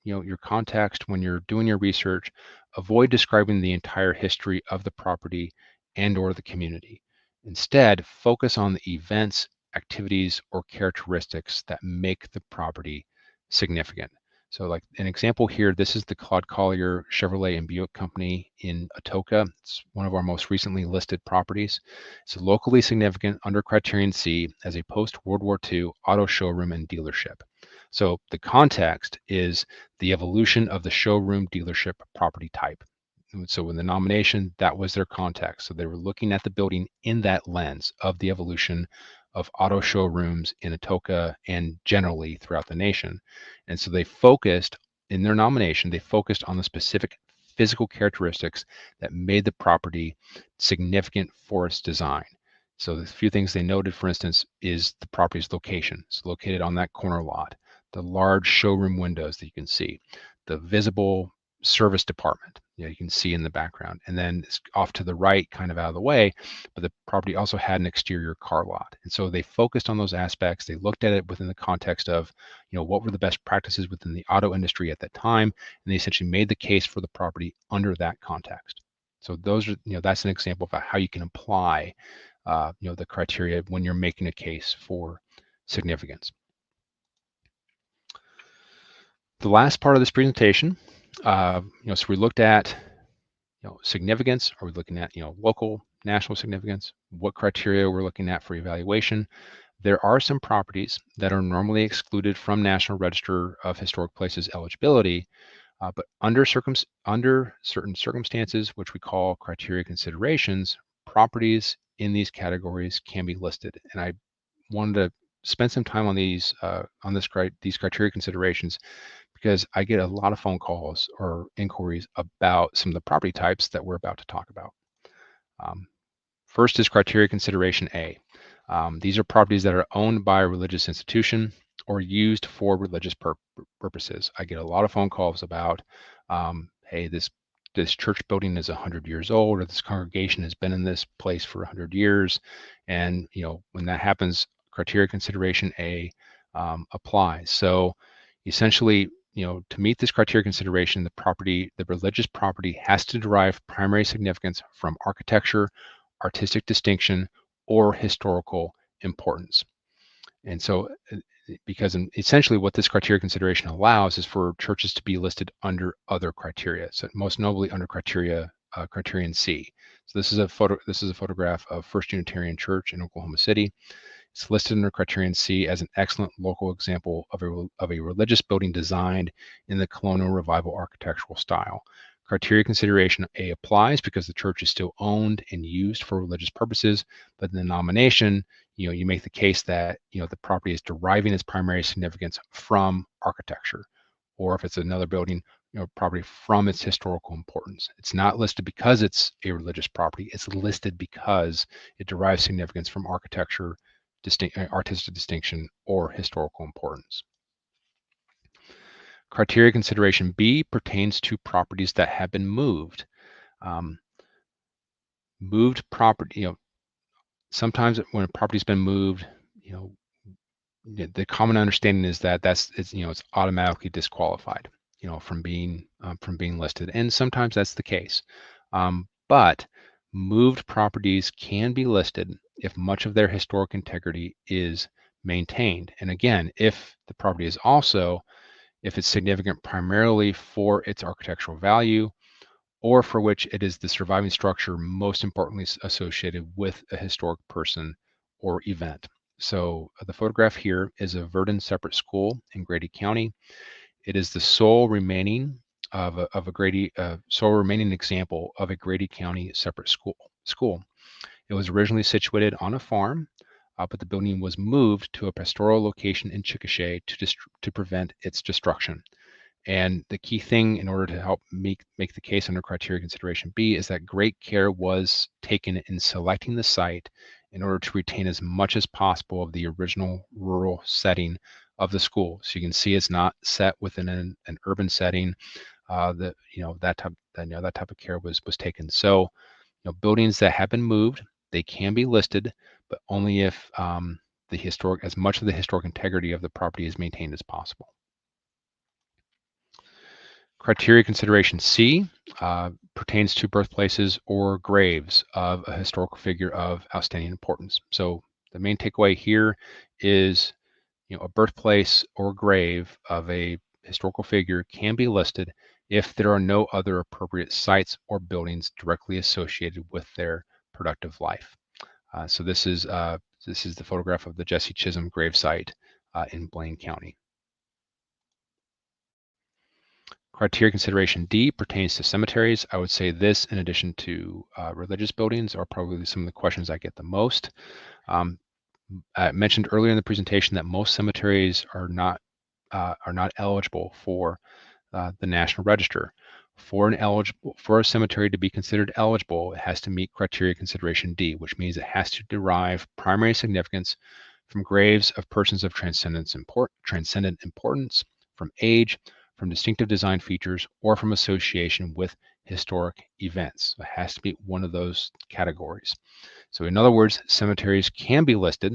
your context, when you're doing your research, avoid describing the entire history of the property and or the community. Instead, focus on the events, activities, or characteristics that make the property significant. So like an example here, this is the Claude Collier Chevrolet and Buick Company in Atoka. It's one of our most recently listed properties. It's locally significant under criterion C as a post-World War II auto showroom and dealership. So the context is the evolution of the showroom dealership property type. So in the nomination, that was their context. So they were looking at the building in that lens of the evolution of auto showrooms in Atoka and generally throughout the nation. And so they focused, in their nomination, they focused on the specific physical characteristics that made the property significant for its design. So the few things they noted, for instance, is the property's location. It's located on that corner lot, the large showroom windows that you can see, the visible service department you can see in the background, and then it's off to the right, kind of out of the way, but the property also had an exterior car lot. And so they focused on those aspects. They looked at it within the context of what were the best practices within the auto industry at that time, and they essentially made the case for the property under that context. So those are that's an example of how you can apply the criteria when you're making a case for significance. The last part of this presentation, so we looked at significance. Are we looking at local, national significance? What criteria we're looking at for evaluation? There are some properties that are normally excluded from National Register of Historic Places eligibility, but under certain circumstances, which we call criteria considerations, properties in these categories can be listed. And I wanted to spend some time on these criteria considerations because I get a lot of phone calls or inquiries about some of the property types that we're about to talk about. First is criteria consideration A. These are properties that are owned by a religious institution or used for religious purposes. I get a lot of phone calls about, hey, this church building is 100 years old, or this congregation has been in this place for 100 years. And when that happens, criteria consideration A applies. So essentially, to meet this criteria consideration, the religious property has to derive primary significance from architecture, artistic distinction, or historical importance. And so, because essentially what this criteria consideration allows is for churches to be listed under other criteria, so most notably under criterion C. So this is a photograph of First Unitarian Church in Oklahoma City. It's listed under criterion C as an excellent local example of a religious building designed in the colonial revival architectural style. Criteria consideration A applies because the church is still owned and used for religious purposes, but in the nomination, you make the case that the property is deriving its primary significance from architecture, or if it's another building, property from its historical importance. It's not listed because it's a religious property. It's listed because it derives significance from architecture, artistic distinction, or historical importance. Criteria consideration B pertains to properties that have been moved. Moved property, sometimes when a property's been moved, the common understanding is that it's automatically disqualified, from being listed, and sometimes that's the case. But moved properties can be listed if much of their historic integrity is maintained. And again, if the property is also, if it's significant primarily for its architectural value, or for which it is the surviving structure most importantly associated with a historic person or event. So the photograph here is of Verdon Separate School in Grady County. It is the sole remaining sole remaining example of a Grady County separate school. It was originally situated on a farm, but the building was moved to a pastoral location in Chickasha to prevent its destruction. And the key thing in order to help make the case under criteria consideration B is that great care was taken in selecting the site in order to retain as much as possible of the original rural setting of the school. So you can see it's not set within an urban setting. That type of care was taken. So buildings that have been moved, they can be listed, but only if as much of the historic integrity of the property is maintained as possible. Criteria consideration C pertains to birthplaces or graves of a historical figure of outstanding importance. So the main takeaway here is, a birthplace or grave of a historical figure can be listed if there are no other appropriate sites or buildings directly associated with their productive life. So this is the photograph of the Jesse Chisholm grave site in Blaine County. Criteria consideration D pertains to cemeteries. I would say this, in addition to religious buildings, are probably some of the questions I get the most. I mentioned earlier in the presentation that most cemeteries are not eligible for the National Register. For a cemetery to be considered eligible, it has to meet criteria consideration D, which means it has to derive primary significance from graves of persons of transcendent importance, from age, from distinctive design features, or from association with historic events. It has to be one of those categories. So in other words, cemeteries can be listed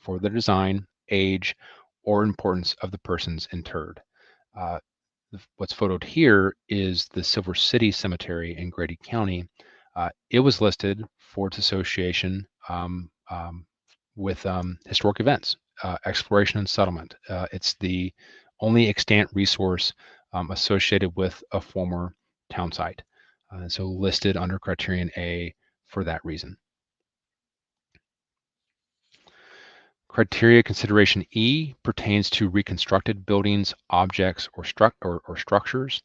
for the design, age, or importance of the persons interred. What's photoed here is the Silver City Cemetery in Grady County. It was listed for its association with historic events, exploration and settlement. It's the only extant resource associated with a former town site. So listed under criterion A for that reason. Criteria consideration E pertains to reconstructed buildings, objects, or structures.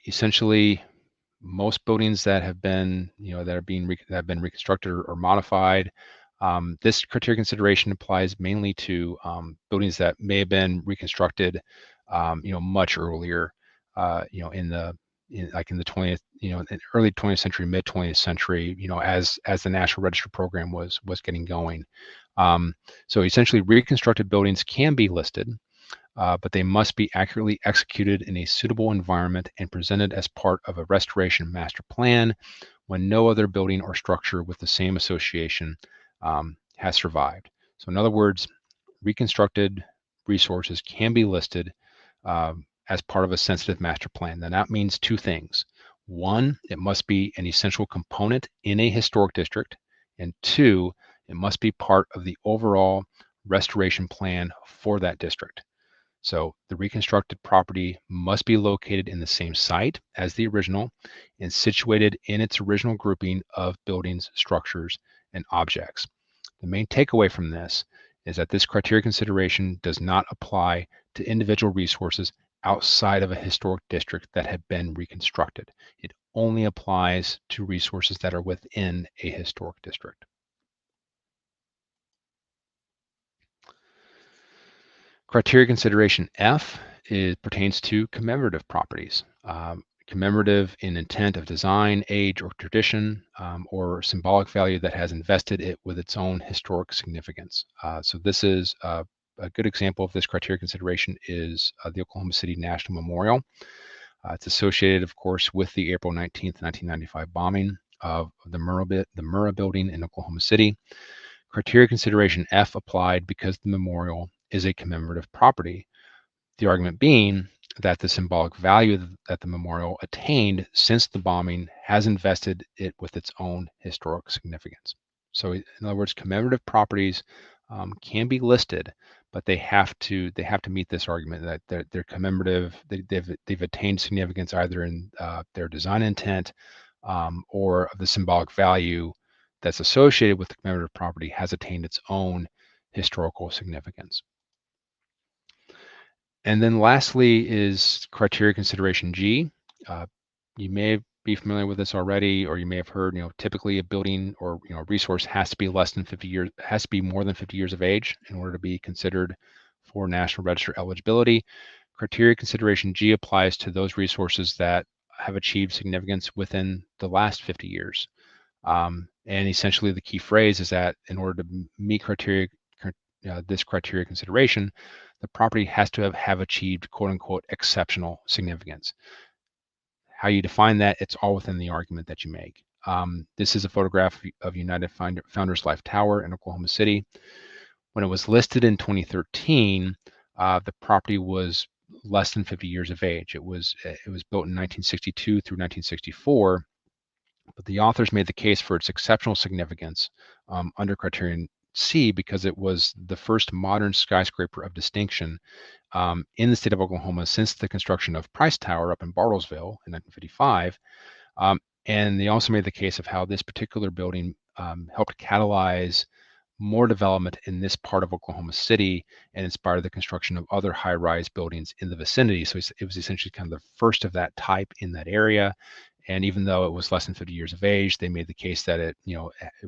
Essentially, most buildings that have been, that have been reconstructed or modified. This criteria consideration applies mainly to buildings that may have been reconstructed, much earlier, like in the 20th, in early 20th century, mid 20th century, as the National Register program was getting going. So essentially, reconstructed buildings can be listed, but they must be accurately executed in a suitable environment and presented as part of a restoration master plan when no other building or structure with the same association has survived. So in other words, reconstructed resources can be listed as part of a sensitive master plan. Then that means two things. One, it must be an essential component in a historic district, and two, it must be part of the overall restoration plan for that district. So the reconstructed property must be located in the same site as the original and situated in its original grouping of buildings, structures, and objects. The main takeaway from this is that this criteria consideration does not apply to individual resources outside of a historic district that have been reconstructed. It only applies to resources that are within a historic district. Criteria consideration F pertains to commemorative properties. Commemorative in intent of design, age, or tradition, or symbolic value that has invested it with its own historic significance. So this is a good example of this criteria consideration is the Oklahoma City National Memorial. It's associated, of course, with the April 19th, 1995 bombing of the Murrah building in Oklahoma City. Criteria consideration F applied because the memorial is a commemorative property. The argument being that the symbolic value that the memorial attained since the bombing has invested it with its own historic significance. So in other words, commemorative properties can be listed, but they have to meet this argument that they're commemorative. They've attained significance either in their design intent or the symbolic value that's associated with the commemorative property has attained its own historical significance. And then lastly is criteria consideration G. You may be familiar with this already, or you may have heard, typically a building or, resource has to be less than 50 years, has to be more than 50 years of age in order to be considered for National Register eligibility. Criteria consideration G applies to those resources that have achieved significance within the last 50 years. And essentially the key phrase is that in order to meet this criteria consideration, the property has to have achieved quote unquote exceptional significance. How you define that, it's all within the argument that you make. This is a photograph of United Founders Life Tower in Oklahoma City. When it was listed in 2013, the property was less than 50 years of age. It was built in 1962 through 1964, but the authors made the case for its exceptional significance under criterion C because it was the first modern skyscraper of distinction in the state of Oklahoma since the construction of Price Tower up in Bartlesville in 1955. And they also made the case of how this particular building helped catalyze more development in this part of Oklahoma City and inspired the construction of other high-rise buildings in the vicinity. So it was essentially kind of the first of that type in that area. And even though it was less than 50 years of age, they made the case that it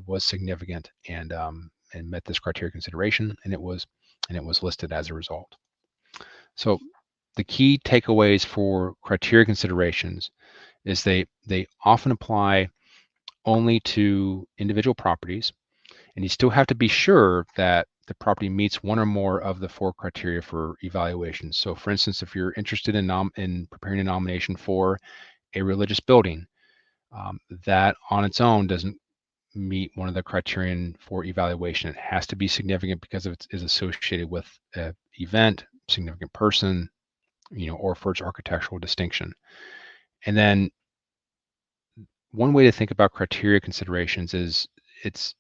was significant and met this criteria consideration, and it was listed as a result. So the key takeaways for criteria considerations is they often apply only to individual properties, and you still have to be sure that the property meets one or more of the 4 criteria for evaluation. So for instance, if you're interested in preparing a nomination for a religious building, that on its own doesn't meet one of the criterion for evaluation. It has to be significant because it is associated with an event, significant person, or for its architectural distinction. And then one way to think about criteria considerations is it's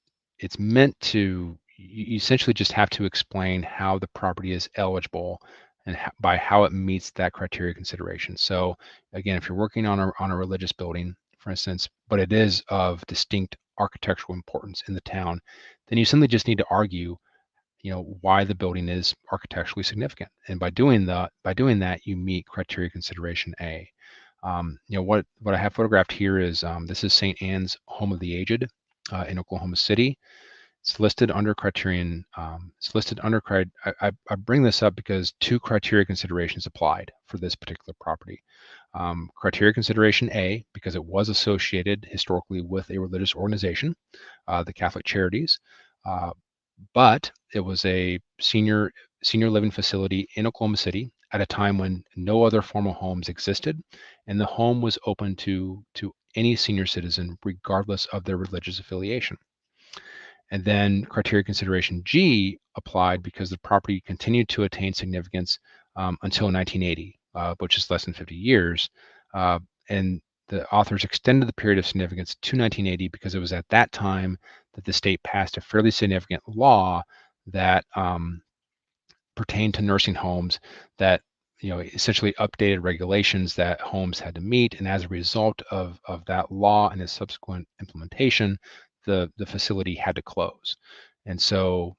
meant to, you essentially just have to explain how the property is eligible and by how it meets that criteria consideration. So again, if you're working on a religious building, for instance, but it is of distinct architectural importance in the town, then you simply just need to argue why the building is architecturally significant. And by doing that, you meet criteria consideration A. What I have photographed here is this is St. Anne's Home of the Aged in Oklahoma City. It's listed under criterion. I bring this up because 2 criteria considerations applied for this particular property. Criteria consideration A, because it was associated historically with a religious organization, the Catholic Charities, but it was a senior living facility in Oklahoma City at a time when no other formal homes existed, and the home was open to any senior citizen regardless of their religious affiliation. And then criteria consideration G applied because the property continued to attain significance until 1980, which is less than 50 years. And the authors extended the period of significance to 1980 because it was at that time that the state passed a fairly significant law that pertained to nursing homes that essentially updated regulations that homes had to meet. And as a result of that law and its subsequent implementation, the facility had to close. And so,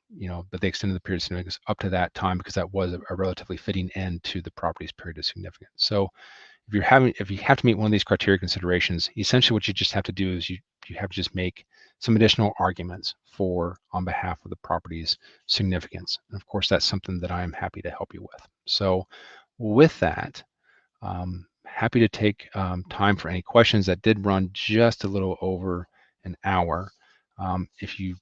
but they extended the period of significance up to that time because that was a relatively fitting end to the property's period of significance. So if you have to meet one of these criteria considerations, essentially what you just have to do is you have to just make some additional arguments on behalf of the property's significance. And of course, that's something that I am happy to help you with. So with that, happy to take time for any questions. That did run just a little over an hour. If you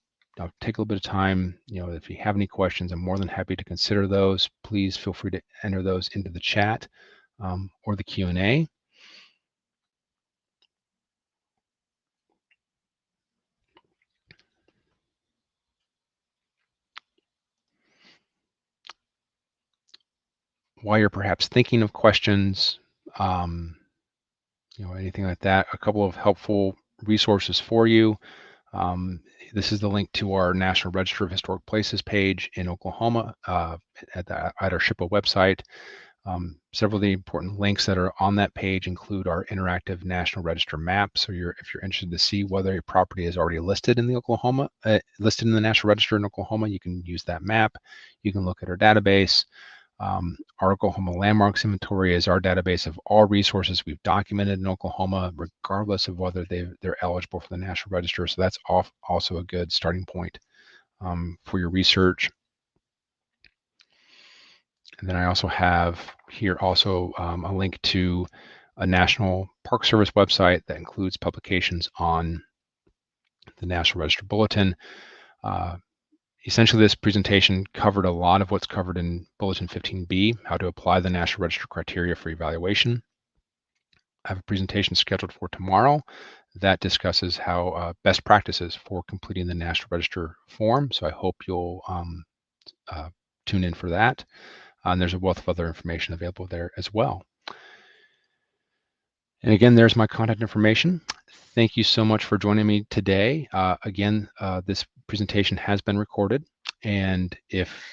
take a little bit of time, if you have any questions, I'm more than happy to consider those. Please feel free to enter those into the chat or the Q&A. while you're perhaps thinking of questions, anything like that, a couple of helpful resources for you. This is the link to our National Register of Historic Places page in Oklahoma at our SHPO website. Several of the important links that are on that page include our interactive National Register map. So if you're interested to see whether a property is already listed in the listed in the National Register in Oklahoma, you can use that map. You can look at our database. Our Oklahoma Landmarks Inventory is our database of all resources we've documented in Oklahoma, regardless of whether they're eligible for the National Register. So that's also a good starting point for your research. And then I also have here also a link to a National Park Service website that includes publications on the National Register Bulletin. Essentially, this presentation covered a lot of what's covered in Bulletin 15B, how to apply the National Register criteria for evaluation. I have a presentation scheduled for tomorrow that discusses how best practices for completing the National Register form. So I hope you'll tune in for that. And there's a wealth of other information available there as well. And again, there's my contact information. Thank you so much for joining me today. Again, this presentation has been recorded, and if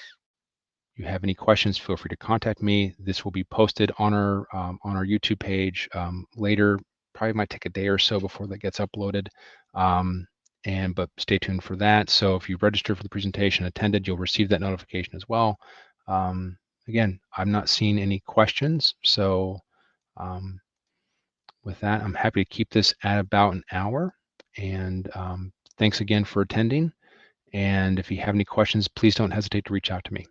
you have any questions, feel free to contact me. This will be posted on our YouTube page later. Probably might take a day or so before that gets uploaded, but stay tuned for that. So if you registered for the presentation, attended, you'll receive that notification as well. Again, I'm not seeing any questions, so with that, I'm happy to keep this at about an hour. And thanks again for attending. And if you have any questions, please don't hesitate to reach out to me.